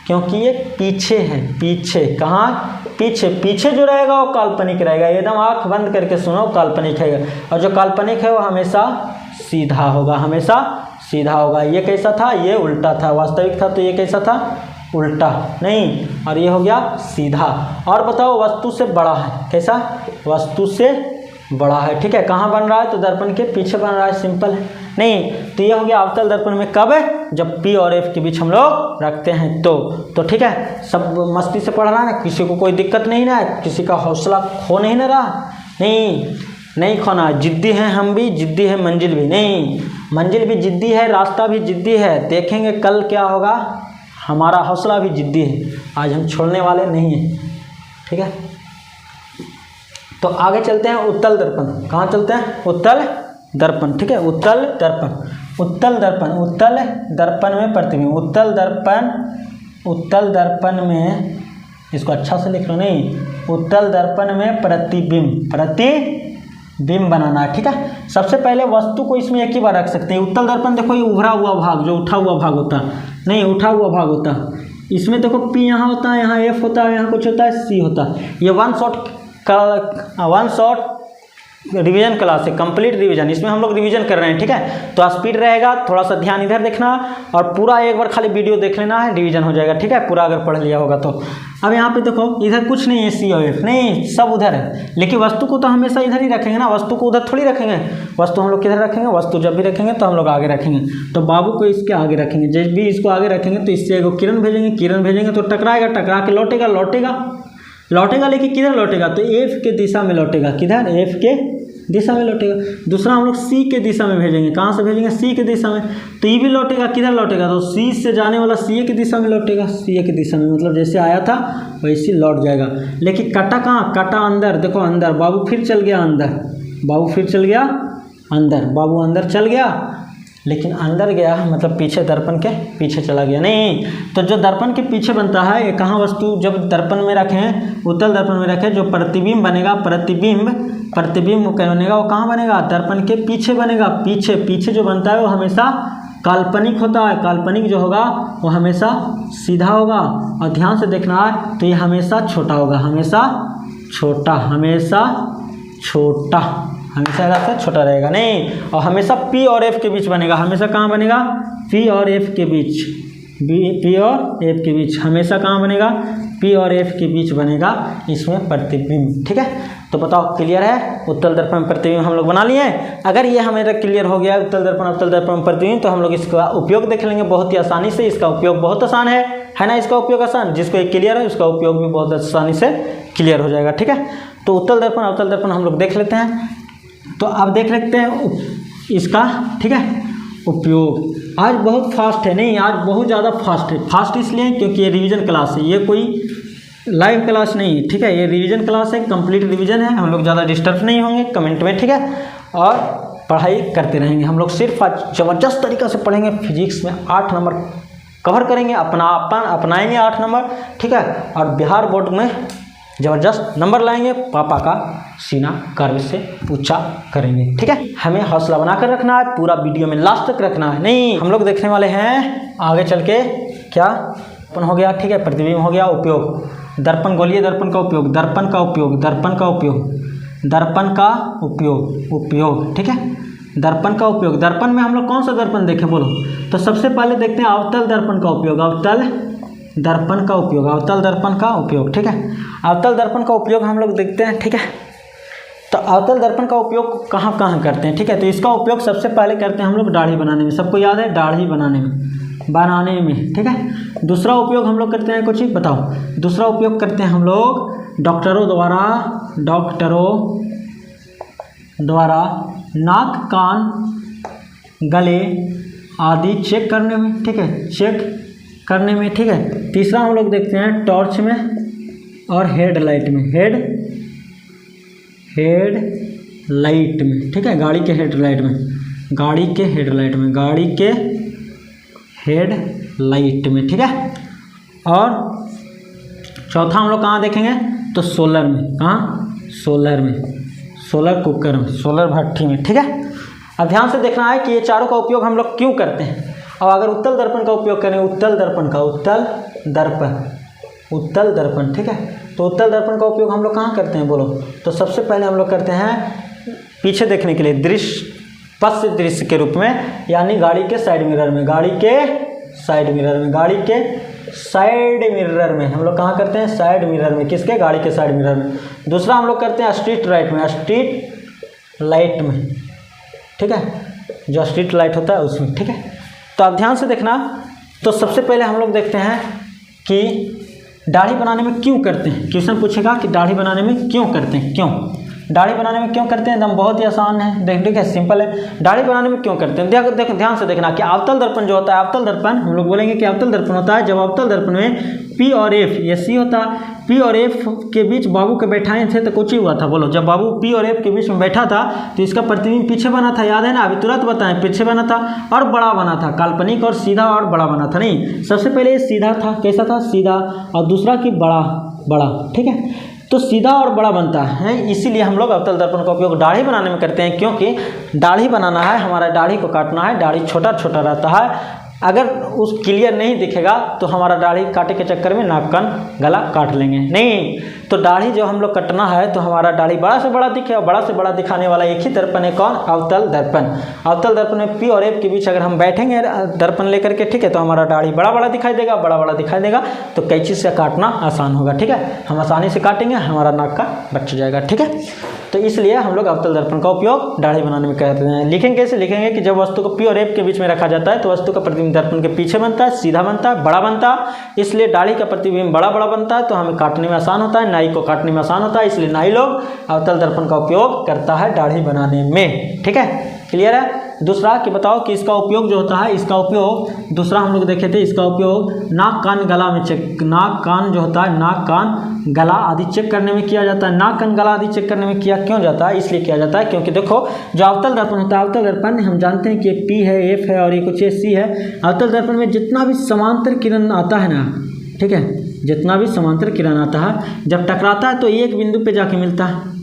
क्योंकि ये पीछे है, पीछे, कहाँ, पीछे, पीछे जो रहेगा वो काल्पनिक रहेगा। एकदम आँख बंद करके सुनो, काल्पनिक है। और जो काल्पनिक है वो हमेशा सीधा होगा, हमेशा सीधा होगा। ये कैसा था, ये उल्टा था, वास्तविक था तो ये कैसा था, उल्टा, नहीं, और ये हो गया सीधा। और बताओ वस्तु से बड़ा है, कैसा, वस्तु से बड़ा है, ठीक है। कहाँ बन रहा है, तो दर्पण के पीछे बन रहा है, सिंपल है। नहीं तो ये हो गया अवतल दर्पण में, कब है, जब पी और एफ के बीच हम लोग रखते हैं तो ठीक है। सब मस्ती से पढ़ रहा है ना, किसी को कोई दिक्कत नहीं ना, किसी का हौसला खो नहीं ना रहा, नहीं खोना। जिद्दी हैं हम भी, जिद्दी है मंजिल भी, नहीं मंजिल भी जिद्दी है, रास्ता भी जिद्दी है, देखेंगे कल क्या होगा। हमारा हौसला भी जिद्दी है, आज हम छोड़ने वाले नहीं हैं, ठीक है। तो आगे चलते हैं उत्तल दर्पण। कहाँ चलते हैं, उत्तल दर्पण, ठीक है। उत्तल दर्पण, उत्तल दर्पण, उत्तल दर्पण में प्रतिबिंब, उत्तल दर्पण, उत्तल दर्पण में, इसको अच्छा से लिख लो, नहीं, उत्तल दर्पण में प्रतिबिंब, प्रतिबिंब बनाना है, ठीक है। सबसे पहले वस्तु को इसमें एक ही बार रख सकते हैं। उत्तल दर्पण देखो ये उभरा हुआ भाग, जो उठा हुआ भाग होता है, नहीं उठा हुआ भाग होता है, इसमें देखो पी यहाँ होता है, यहाँ एफ होता है, यहाँ कुछ होता है, सी होता है। ये वन शॉट रिवीजन क्लास है, कंप्लीट रिवीजन, इसमें हम लोग रिवीजन कर रहे हैं, ठीक है। तो स्पीड रहेगा, थोड़ा सा ध्यान इधर देखना और पूरा एक बार खाली वीडियो देख लेना है, रिवीजन हो जाएगा, ठीक है, पूरा अगर पढ़ लिया होगा तो। अब यहाँ पे देखो इधर कुछ नहीं है, सी और एफ, नहीं सब उधर है, लेकिन वस्तु को तो हमेशा इधर ही रखेंगे ना, वस्तु को उधर थोड़ी रखेंगे। वस्तु हम लोग किधर रखेंगे, वस्तु जब भी रखेंगे तो हम लोग आगे रखेंगे, तो बाबू को इसके आगे रखेंगे। जब भी इसको आगे रखेंगे तो इससे एगो किरण भेजेंगे, किरण भेजेंगे तो टकराएगा, टकरा के लौटेगा, लौटेगा लेकिन किधर लौटेगा, तो एफ के दिशा में लौटेगा, किधर, एफ के दिशा में लौटेगा। दूसरा हम लोग सी के दिशा में भेजेंगे, कहाँ से भेजेंगे, सी के दिशा में, तो ये भी लौटेगा, किधर लौटेगा, तो सी से जाने वाला सी के दिशा में लौटेगा, सी के दिशा में, मतलब जैसे आया था वैसे लौट जाएगा। लेकिन कटा कहाँ, कटा अंदर, देखो अंदर, बाबू फिर चल गया अंदर, बाबू फिर चल गया अंदर, बाबू अंदर चल गया, लेकिन अंदर गया मतलब पीछे, दर्पण के पीछे चला गया। नहीं तो जो दर्पण के पीछे बनता है ये कहाँ, वस्तु जब दर्पण में रखें, उत्तल दर्पण में रखें, जो प्रतिबिंब बनेगा, प्रतिबिंब बनेगा वो कहाँ बनेगा, दर्पण के पीछे बनेगा। पीछे जो बनता है वो हमेशा काल्पनिक होता है, काल्पनिक जो होगा वो हमेशा सीधा होगा। और ध्यान से देखना है तो ये हमेशा छोटा होगा, हमेशा छोटा, हमेशा छोटा रहेगा, नहीं, और हमेशा पी और एफ के बीच बनेगा, हमेशा कहाँ बनेगा, पी और एफ के बीच, पी और एफ के बीच, हमेशा कहाँ बनेगा, पी और एफ के बीच बनेगा इसमें प्रतिबिंब, ठीक है। तो बताओ क्लियर है, उत्तल दर्पण प्रतिबिंब हम लोग बना लिए। अगर ये हमारा क्लियर हो गया उत्तल दर्पण प्रतिबिंब, तो हम लोग इसका उपयोग देख लेंगे बहुत ही आसानी से। इसका उपयोग बहुत आसान है है ना इसका उपयोग आसान। जिसको एक क्लियर है उसका उपयोग भी बहुत आसानी से क्लियर हो जाएगा, ठीक है। तो उत्तल दर्पण अवतल दर्पण हम लोग देख लेते हैं। तो अब देख लेते हैं इसका, ठीक है, उपयोग। आज बहुत फास्ट है, नहीं आज बहुत ज़्यादा फास्ट है। फास्ट इसलिए क्योंकि ये रिवीजन क्लास है, ये कोई लाइव क्लास नहीं है, ठीक है। ये रिवीजन क्लास है, कंप्लीट रिवीजन है। हम लोग ज़्यादा डिस्टर्ब नहीं होंगे कमेंट में, ठीक है, और पढ़ाई करते रहेंगे। हम लोग सिर्फ आज ज़बरदस्त तरीक़ा से पढ़ेंगे। फिजिक्स में 8 नंबर कवर करेंगे, अपनाएंगे 8 नंबर, ठीक है, और बिहार बोर्ड में ज़बरदस्त नंबर लाएंगे। पापा का सीना गर्व से ऊंचा करेंगे, ठीक है। हमें हौसला बनाकर रखना है, पूरा वीडियो में लास्ट तक रखना है। नहीं, हम लोग देखने वाले हैं आगे चल के क्या दर्पण हो गया, ठीक है, प्रतिबिंब हो गया, उपयोग। दर्पण बोलिए, दर्पण का उपयोग, दर्पण का उपयोग, दर्पण का उपयोग, दर्पण का उपयोग, उपयोग, ठीक है, दर्पण का उपयोग। दर्पण में हम लोग कौन सा दर्पण देखें बोलो? तो सबसे पहले देखते हैं अवतल दर्पण का उपयोग, अवतल दर्पण का उपयोग, अवतल दर्पण का उपयोग, ठीक है। अवतल दर्पण का उपयोग हम लोग देखते हैं, ठीक है। तो अवतल दर्पण का उपयोग कहाँ कहाँ करते हैं, ठीक है। तो इसका उपयोग सबसे पहले करते हैं हम लोग दाढ़ी बनाने में, सबको याद है, दाढ़ी बनाने में, ठीक है। दूसरा उपयोग हम लोग करते हैं, कुछ ही बताओ। दूसरा उपयोग करते हैं हम लोग डॉक्टरों द्वारा नाक, कान, गले आदि चेक करने में, ठीक है, चेक करने में, ठीक है। तीसरा हम लोग देखते हैं टॉर्च में और हेडलाइट में, हेडलाइट में, ठीक है, गाड़ी के हेडलाइट में, गाड़ी के हेडलाइट में, गाड़ी के हेडलाइट में, ठीक है। और चौथा हम लोग कहाँ देखेंगे? तो सोलर में, कहाँ? सोलर में, सोलर कुकर में, सोलर भट्ठी में, ठीक है। अब ध्यान से देखना है कि ये चारों का उपयोग हम लोग क्यों करते हैं। और अगर उत्तल दर्पण का उपयोग करें, उत्तल दर्पण का, उत्तल दर्पण, ठीक है। तो उत्तल दर्पण का उपयोग हम लोग कहाँ करते हैं बोलो? तो सबसे पहले हम लोग करते हैं पीछे देखने के लिए, दृश्य पश्च दृश्य के रूप में, यानी गाड़ी के साइड मिरर में, गाड़ी के साइड मिरर में, गाड़ी के साइड मिरर में हम लोग कहाँ करते हैं? साइड मिरर में, किसके? गाड़ी के साइड मिरर में। दूसरा हम लोग करते हैं स्ट्रीट लाइट में, स्ट्रीट लाइट में, ठीक है, जो स्ट्रीट लाइट होता है उसमें, ठीक है। तो आप ध्यान से देखना। तो सबसे पहले हम लोग देखते हैं कि दाढ़ी बनाने में क्यों करते हैं। क्वेश्चन पूछेगा कि दाढ़ी बनाने में क्यों करते हैं, क्यों दाढ़ी बनाने में क्यों करते हैं? एकदम बहुत ही आसान है, देखिए सिंपल है। दाढ़ी बनाने में क्यों करते हैं, देखो ध्यान से देखना कि अवतल दर्पण जो होता है, अवतल दर्पण हम लोग बोलेंगे कि अवतल दर्पण होता है जब अवतल दर्पण में P और F, ये C होता है, P और F के बीच बाबू के बैठाए थे तो कुछ ही हुआ था बोलो। जब बाबू P और F के बीच में बैठा था तो इसका प्रतिबिंब पीछे बना था, याद है ना? अभी तुरंत बताएं, पीछे बना था और बड़ा बना था, काल्पनिक और सीधा और बड़ा बना था। नहीं, सबसे पहले ये सीधा था, कैसा था? सीधा, और दूसरा कि बड़ा, ठीक है। तो सीधा और बड़ा बनता है, इसीलिए हम लोग अवतल दर्पण का उपयोग दाढ़ी बनाने में करते हैं, क्योंकि दाढ़ी बनाना है, हमारा दाढ़ी को काटना है, दाढ़ी छोटा छोटा रहता है। अगर उस क्लियर नहीं दिखेगा तो हमारा दाढ़ी काटे के चक्कर में नाक कान गला काट लेंगे। नहीं, तो दाढ़ी जो हम लोग कटना है तो हमारा दाढ़ी बड़ा से बड़ा दिखे, और बड़ा से बड़ा दिखाने वाला एक ही दर्पण है, कौन? अवतल दर्पण। अवतल दर्पण में P और F के बीच अगर हम बैठेंगे दर्पण लेकर के, ठीक है, तो हमारा दाढ़ी बड़ा बड़ा दिखाई देगा, बड़ा बड़ा दिखाई देगा, तो कैंची से काटना आसान होगा, ठीक है। हम आसानी से काटेंगे, हमारा नाक का बच जाएगा, ठीक है। तो इसलिए हम लोग अवतल दर्पण का उपयोग दाढ़ी बनाने में करते हैं। लिखेंगे कैसे? लिखेंगे कि जब वस्तु को P और F के बीच में रखा जाता है तो वस्तु का प्रतिबिंब दर्पण के पीछे बनता है, सीधा बनता है, बड़ा बनता है, इसलिए दाढ़ी का प्रतिबिंब बड़ा बड़ा बनता है, तो हमें काटने में आसान होता है, नाई को काटने में आसान होता है, इसलिए नाई लोग अवतल दर्पण का उपयोग करता है दाढ़ी बनाने में, ठीक है। क्लियर है? दूसरा कि बताओ कि इसका उपयोग जो होता है, इसका उपयोग दूसरा हम लोग देखे थे, इसका उपयोग नाक कान गला में चेक, नाक कान जो होता है, नाक कान गला आदि चेक करने में किया जाता है। नाक कान गला आदि चेक करने में किया क्यों जाता है? इसलिए किया जाता है क्योंकि देखो जो अवतल दर्पण होता है, अवतल दर्पण हम जानते हैं कि एक P है, F है और एक कुछ C है। अवतल दर्पण में जितना भी समांतर किरण आता है ना, ठीक है, जितना भी समांतर किरण आता है जब टकराता है तो एक बिंदु पे जाके मिलता है,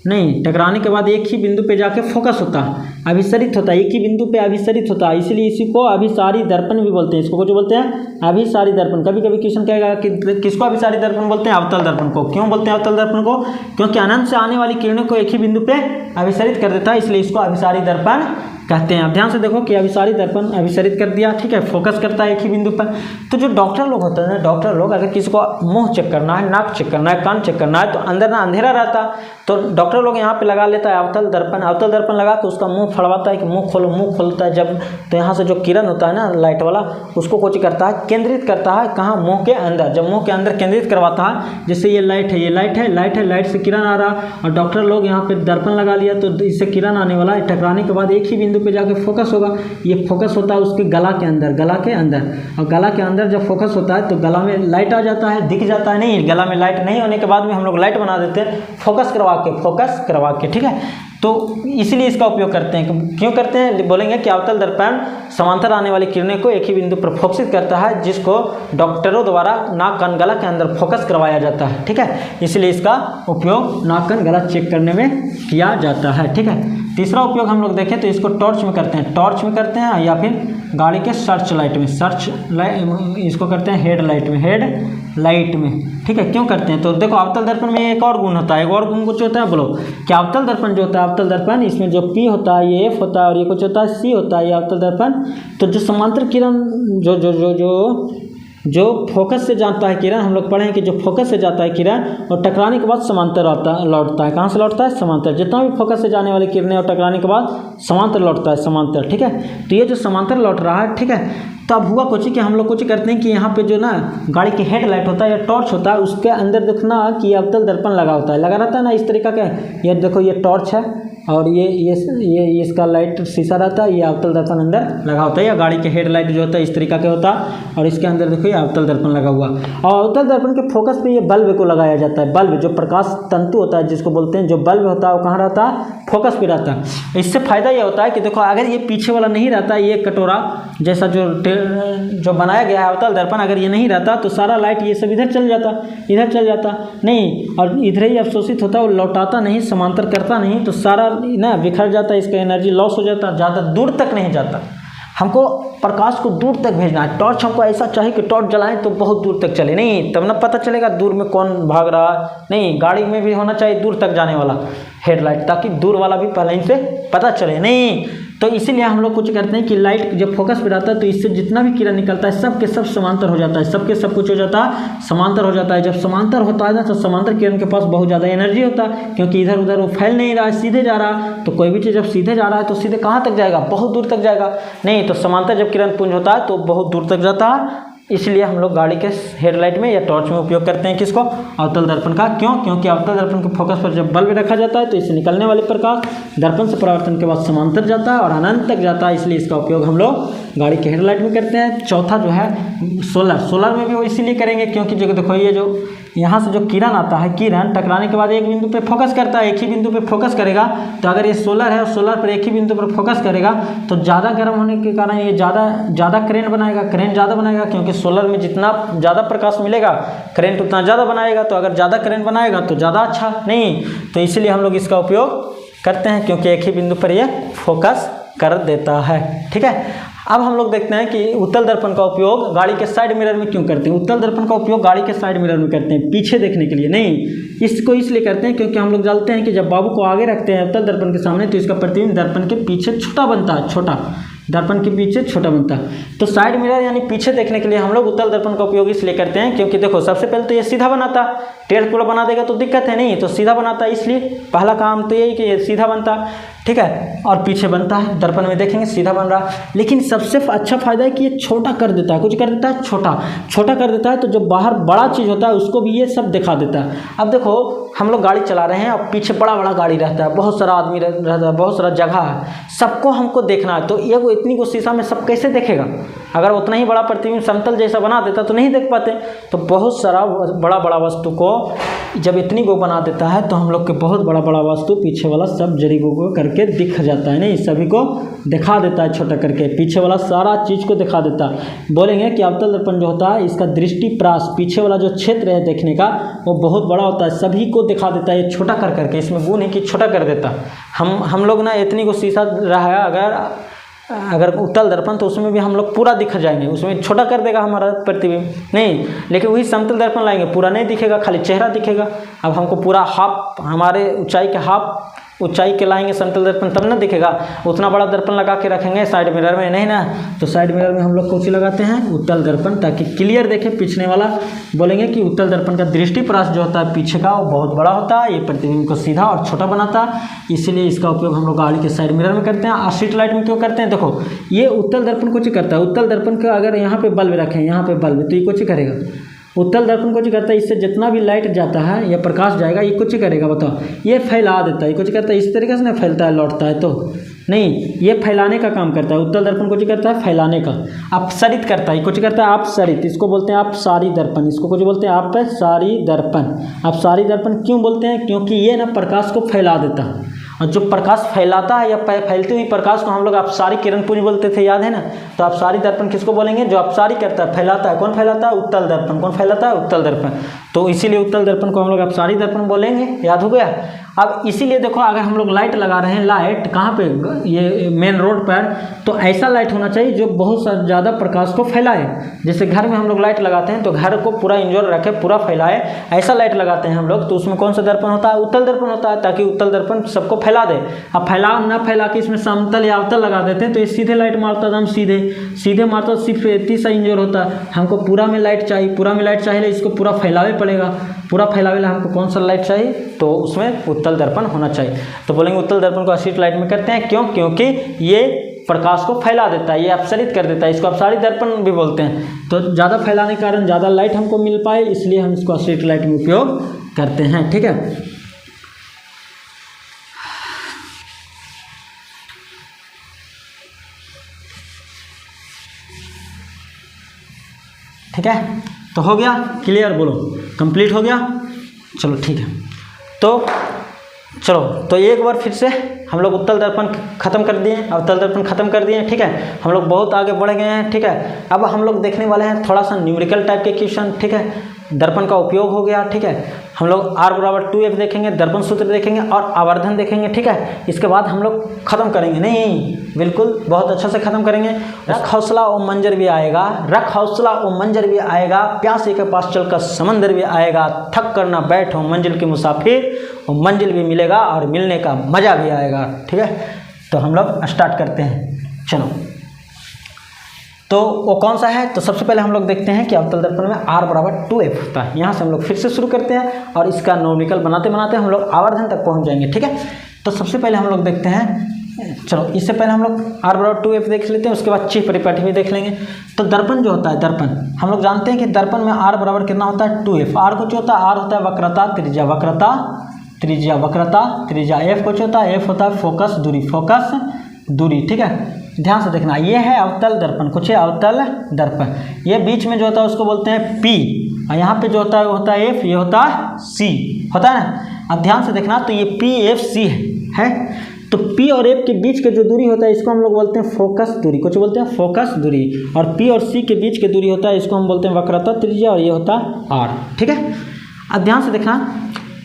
नहीं, टकराने के बाद एक ही बिंदु पे जाके फोकस होता है, अभिसरित होता है, एक ही बिंदु पे अभिसरित होता है, इसलिए इसी को अभिसारी दर्पण भी बोलते हैं। इसको जो बोलते हैं अभिसारी दर्पण। कभी कभी क्वेश्चन कहेगा कि किसको अभिसारी दर्पण बोलते हैं? अवतल दर्पण को। क्यों बोलते हैं अवतल दर्पण को? क्योंकि अनंत से आने वाली किरणों को एक ही बिंदु पे अभिसरित कर देता है, इसलिए इसको अभिसारी दर्पण कहते हैं। अब ध्यान से देखो कि अभिसारित दर्पण अभिसारित कर दिया, ठीक है, फोकस करता है एक ही बिंदु पर। तो जो डॉक्टर लोग होते हैं ना, डॉक्टर लोग अगर किसी को मुंह चेक करना है, नाक चेक करना है, कान चेक करना है, तो अंदर ना अंधेरा रहता, तो डॉक्टर लोग यहाँ पे लगा लेता है अवतल दर्पण। अवतल दर्पण लगा के उसका मुंह फड़वाता है कि मुंह खोलो, मुंह खोलता है जब, तो यहाँ से जो किरण होता है ना लाइट वाला, उसको कुछ करता है, केंद्रित करता है कहाँ, मुंह के अंदर। जब मुंह के अंदर केंद्रित करवाता है, जैसे ये लाइट है, ये लाइट है, लाइट है, लाइट से किरण आ रहा, और डॉक्टर लोग यहाँ पे दर्पण लगा लिया, तो इससे किरण आने वाला है, टकराने के बाद एक ही बिंदु पे जाके फोकस होगा। ये फोकस होता है उसके गला के अंदर, गला के अंदर, और गला के अंदर जब फोकस होता है तो गला में लाइट आ जाता है, दिख जाता है। नहीं, गला में लाइट नहीं होने के बाद में हम लोग लाइट बना देते हैं फोकस करवा के, ठीक है। तो इसलिए इसका उपयोग करते हैं। क्यों करते हैं बोलेंगे कि अवतल दर्पण समांतर आने वाली किरणें को एक ही बिंदु पर फोकसित करता है, जिसको डॉक्टरों द्वारा नाक कान गला के अंदर फोकस करवाया जाता है, ठीक है। इसलिए इसका उपयोग नाक कान गला चेक करने में किया जाता है, ठीक है। तीसरा उपयोग हम लोग देखें तो इसको टॉर्च में करते हैं, टॉर्च में करते हैं, या फिर गाड़ी के सर्च लाइट में, सर्च लाइट इसको करते हैं हेड लाइट में, हेड लाइट में, ठीक है। क्यों करते हैं तो देखो, अवतल दर्पण में एक और गुण होता है, एक और गुण कुछ होता है, बोलो क्या। अवतल दर्पण जो होता है, अवतल दर्पण इसमें जो P होता है, ये F होता है, और ये कुछ होता है C होता है, ये अवतल दर्पण। तो जो समांतर किरण जो फोकस से जाता है किरण, हम लोग पढ़े हैं कि जो फोकस से जाता है किरण और टकराने के बाद समांतर लौटता है। कहाँ से लौटता है? समांतर। जितना भी फोकस से जाने वाली किरणें और टकराने के बाद समांतर लौटता है, समांतर, ठीक है। तो ये जो समांतर लौट रहा है, ठीक है, तो अब हुआ कुछ कि हम लोग कुछ करते हैं कि यहाँ पे जो ना गाड़ी की हेडलाइट होता है या टॉर्च होता है, उसके अंदर देखना कि अवतल दर्पण लगा होता है, लगा रहता है ना इस तरीका का। ये देखो, ये टॉर्च है और ये इसका लाइट शीशा रहता है, ये अवतल दर्पण अंदर लगा होता है, या गाड़ी के हेडलाइट जो होता है इस तरीका का होता है, और इसके अंदर देखो ये अवतल दर्पण लगा हुआ। और अवतल दर्पण के फोकस पे ये बल्ब को लगाया जाता है। बल्ब जो प्रकाश तंतु होता है जिसको बोलते हैं, जो बल्ब होता है वो कहाँ रहता है? फोकस पे रहता है। इससे फायदा ये होता है कि देखो, अगर ये पीछे वाला नहीं रहता, ये कटोरा जैसा जो बनाया गया है अवतल दर्पण, अगर ये नहीं रहता तो सारा लाइट ये सब इधर चल जाता नहीं, और इधर ही अवशोषित होता, वो लौटाता नहीं, समांतर करता नहीं, तो सारा ना बिखर जाता है, इसका एनर्जी लॉस हो जाता है, ज़्यादा दूर तक नहीं जाता। हमको प्रकाश को दूर तक भेजना है। टॉर्च हमको ऐसा चाहिए कि टॉर्च जलाएं तो बहुत दूर तक चले, नहीं तब ना पता चलेगा दूर में कौन भाग रहा है। नहीं, गाड़ी में भी होना चाहिए दूर तक जाने वाला हेडलाइट, ताकि दूर वाला भी पहले ही से पता चले। नहीं, तो इसीलिए हम लोग कुछ करते हैं कि लाइट जब फोकस पे रहता है तो इससे जितना भी किरण निकलता है सब के सब समांतर हो जाता है, सबके सब कुछ हो जाता है, समांतर हो जाता है। जब समांतर होता है ना, तो समांतर किरण के पास बहुत ज़्यादा एनर्जी होता है, क्योंकि इधर उधर वो फैल नहीं रहा है, सीधे जा रहा है। तो कोई भी चीज़ जब सीधे जा रहा है तो सीधे कहाँ तक जाएगा? बहुत दूर तक जाएगा। नहीं, तो समांतर जब किरण पुंज होता है तो बहुत दूर तक जाता है। इसलिए हम लोग गाड़ी के हेडलाइट में या टॉर्च में उपयोग करते हैं किसको? अवतल दर्पण का। क्यों? क्योंकि अवतल दर्पण के फोकस पर जब बल्ब रखा जाता है तो इससे निकलने वाले प्रकाश दर्पण से परावर्तन के बाद समांतर जाता है और अनंत तक जाता है, इसलिए इसका उपयोग हम लोग गाड़ी के हेडलाइट में करते हैं। चौथा जो है सोलर में भी वो इसीलिए करेंगे क्योंकि जो देखो, ये जो यहाँ से जो किरण आता है, किरण टकराने के बाद एक बिंदु पे फोकस करता है, एक ही बिंदु पे फोकस करेगा। तो अगर ये सोलर है और सोलर पर एक ही बिंदु पर फोकस करेगा तो ज़्यादा गर्म होने के कारण ये ज़्यादा करंट बनाएगा, क्योंकि सोलर में जितना ज़्यादा प्रकाश मिलेगा करंट उतना ज़्यादा बनाएगा। तो अगर ज़्यादा करंट बनाएगा तो ज़्यादा अच्छा। नहीं, तो इसलिए हम लोग इसका उपयोग करते हैं क्योंकि एक ही बिंदु पर ये फोकस कर देता है, ठीक है। अब हम लोग देखते हैं कि उत्तल दर्पण का उपयोग गाड़ी के साइड मिरर में क्यों करते हैं। उत्तल दर्पण का उपयोग गाड़ी के साइड मिरर में करते हैं, पीछे देखने के लिए नहीं। इसको इसलिए करते हैं क्योंकि हम लोग जानते हैं कि जब बाबू को आगे रखते हैं उत्तल दर्पण के सामने तो इसका प्रतिबिंब दर्पण के पीछे छोटा बनता है, दर्पण के पीछे छोटा बनता है। तो साइड मिरर यानी पीछे देखने के लिए हम लोग उत्तल दर्पण का उपयोग इसलिए करते हैं क्योंकि देखो, सबसे पहले तो ये सीधा बनाता, टेढ़ टुकड़ा बना देगा तो दिक्कत है, नहीं तो सीधा बनाता, इसलिए पहला काम तो यही कि ये सीधा बनता, ठीक है, और पीछे बनता है। दर्पण में देखेंगे सीधा बन रहा, लेकिन सबसे अच्छा फायदा है कि ये छोटा कर देता है, कुछ कर देता है, छोटा कर देता है। तो जो बाहर बड़ा चीज़ होता है उसको भी ये सब दिखा देता है। अब देखो, हम लोग गाड़ी चला रहे हैं और पीछे बड़ा गाड़ी रहता है, बहुत सारा आदमी रहता है, बहुत सारा जगह है, सबको हमको देखना है। तो ये वो इतनी को शीशा में सब कैसे देखेगा? अगर उतना ही बड़ा प्रतिबिंब समतल जैसा बना देता तो नहीं देख पाते। तो बहुत सारा बड़ा वस्तु को जब इतनी को बना देता है तो हम लोग के बहुत बड़ा वस्तु पीछे वाला सब जरी को करके दिख जाता है, नहीं सभी को दिखा देता है, छोटा करके पीछे वाला सारा चीज़ को दिखा देता है। बोलेंगे कि अवतल दर्पण जो होता है इसका दृष्टि प्रास, पीछे वाला जो क्षेत्र है देखने का वो बहुत बड़ा होता है, सभी को दिखा देता है, ये छोटा कर करके। इसमें गुण है कि छोटा कर देता। हम लोग ना इतनी को शीशा रहा है अगर उत्तल दर्पण, तो उसमें भी हम लोग पूरा दिख जाएंगे, उसमें छोटा कर देगा हमारा प्रतिबिंब, नहीं। लेकिन वही समतल दर्पण लाएंगे, पूरा नहीं दिखेगा, खाली चेहरा दिखेगा। अब हमको पूरा हाफ, हमारे ऊंचाई के हाफ ऊंचाई के लाएंगे समतल दर्पण तब ना दिखेगा। उतना बड़ा दर्पण लगा के रखेंगे साइड मिरर में, नहीं ना। तो साइड मिरर में हम लोग कौन सी लगाते हैं, उत्तल दर्पण, ताकि क्लियर देखें। पीछे वाला बोलेंगे कि उत्तल दर्पण का दृष्टिपरास जो होता है पीछे का वो बहुत बड़ा होता है, ये प्रतिबिंब को सीधा और छोटा बनाता है, इसीलिए इसका उपयोग हम लोग गाड़ी के साइड मिरर में करते हैं। और स्ट्रीट लाइट में क्यों करते हैं, देखो ये उत्तल दर्पण कुछ करता है। उत्तल दर्पण का अगर यहाँ पे बल्ब रखें, यहाँ पे बल्ब, तो ये कुछ करेगा। उत्तल दर्पण कुछ करता है, इससे जितना भी लाइट जाता है या प्रकाश जाएगा ये कुछ करेगा, बताओ, ये फैला देता है। ये कुछ करता है इस तरीके से ना फैलता है, लौटता है, तो नहीं, ये फैलाने का काम करता है। उत्तल दर्पण कुछ करता है फैलाने का, अपसरित करता है। कुछ करता है अपसरित, इसको बोलते हैं अपसारी दर्पण, इसको कुछ बोलते हैं अपसारी दर्पण। अपसारी दर्पण क्यों बोलते हैं, क्योंकि ये ना प्रकाश को फैला देता है, और जो प्रकाश फैलाता है या फैलती हुई प्रकाश को हम लोग अपसारी किरणपुंज बोलते थे, याद है ना। तो अपसारी दर्पण किसको बोलेंगे, जो अपसारी करता है, फैलाता है। कौन फैलाता है, उत्तल दर्पण। कौन फैलाता है, उत्तल दर्पण। तो इसीलिए उत्तल दर्पण को हम लोग अपसारी दर्पण बोलेंगे, याद हो गया। अब इसीलिए देखो, अगर हम लोग लाइट लगा रहे हैं, लाइट कहाँ पे, ये मेन रोड पर, तो ऐसा लाइट होना चाहिए जो बहुत ज़्यादा प्रकाश को फैलाए। जैसे घर में हम लोग लाइट लगाते हैं तो घर को पूरा इंजोर रखे, पूरा फैलाए, ऐसा लाइट लगाते हैं हम लोग। तो उसमें कौन सा दर्पण होता है, उत्तल दर्पण होता है, ताकि उत्तल दर्पण सबको फैला दे। अब फैला के इसमें समतल या अवतल लगा देते हैं तो ये सीधे लाइट मारता है, हम सीधे मारता, सिर्फ इतनी सा इंजोर होता है। हमको पूरा में लाइट चाहिए, पूरा में लाइट चाहिए, इसको पूरा फैलावे पड़ेगा। पूरा फैलावे ला हमको कौन सा लाइट चाहिए, तो उसमें उत्तल दर्पण होना चाहिए। तो बोलेंगे उत्तल दर्पण को स्ट्रीट लाइट में करते हैं, क्यों, क्योंकि ये प्रकाश को फैला देता है, ये अपसरित कर देता है। इसको अपसारी दर्पण भी बोलते हैं। तो ज़्यादा फैलाने के कारण ज़्यादा लाइट हमको मिल पाए, इसलिए हम इसको स्ट्रीट लाइट में उपयोग करते हैं, ठीक है। ठीक है, तो हो गया क्लियर, बोलो कंप्लीट हो गया, चलो ठीक है। तो चलो, तो एक बार फिर से हम लोग उत्तल दर्पण खत्म कर दिए, अवतल दर्पण खत्म कर दिए, ठीक है। हम लोग बहुत आगे बढ़ गए हैं, ठीक है। अब हम लोग देखने वाले हैं थोड़ा सा न्यूमेरिकल टाइप के क्वेश्चन, ठीक है। दर्पण का उपयोग हो गया, ठीक है। हम लोग R = 2F देखेंगे, दर्पण सूत्र देखेंगे और आवर्धन देखेंगे, ठीक है। इसके बाद हम लोग खत्म करेंगे, नहीं बिल्कुल बहुत अच्छा से खत्म करेंगे। रख हौसला ओ मंजर भी आएगा, रख हौसला ओ मंजर भी आएगा, प्यासे के पास चल कर समंदर भी आएगा, थक कर ना बैठो मंजिल के मुसाफिर, और मंजिल भी मिलेगा और मिलने का मज़ा भी आएगा, ठीक है। तो हम लोग स्टार्ट करते हैं, चलो। तो वो कौन सा है, तो सबसे पहले हम लोग देखते हैं कि अवतल दर्पण में R = 2F होता है। यहाँ से हम लोग फिर से शुरू करते हैं और इसका न्यूमेरिकल बनाते बनाते हम लोग आवर्धन तक पहुँच जाएंगे, ठीक है। तो सबसे पहले हम लोग देखते हैं, चलो इससे पहले हम लोग R = 2F देख लेते हैं, उसके बाद चीफ परिपाटी भी देख लेंगे। तो दर्पण जो होता है, दर्पण हम लोग जानते हैं कि दर्पण में R बराबर कितना होता है, 2F। R कुछ होता है, R होता है वक्रता त्रिज्या, वक्रता त्रिज्या, वक्रता त्रिज्या। F कुछ होता है, F होता है फोकस दूरी, फोकस दूरी, ठीक है। ध्यान से देखना, ये है अवतल दर्पण, कुछ है अवतल दर्पण। ये बीच में जो होता है उसको बोलते हैं P, और यहाँ पे जो होता है वो होता है F, ये होता है C, होता है ना। अब ध्यान से देखना, तो ये PFC है। तो P और F के बीच के जो दूरी होता है इसको हम लोग बोलते हैं फोकस दूरी, कुछ बोलते हैं फोकस दूरी। और P और C के बीच के दूरी होता है इसको हम बोलते हैं वक्रता त्रिज्या, और ये होता है R, ठीक है। अब ध्यान से देखना,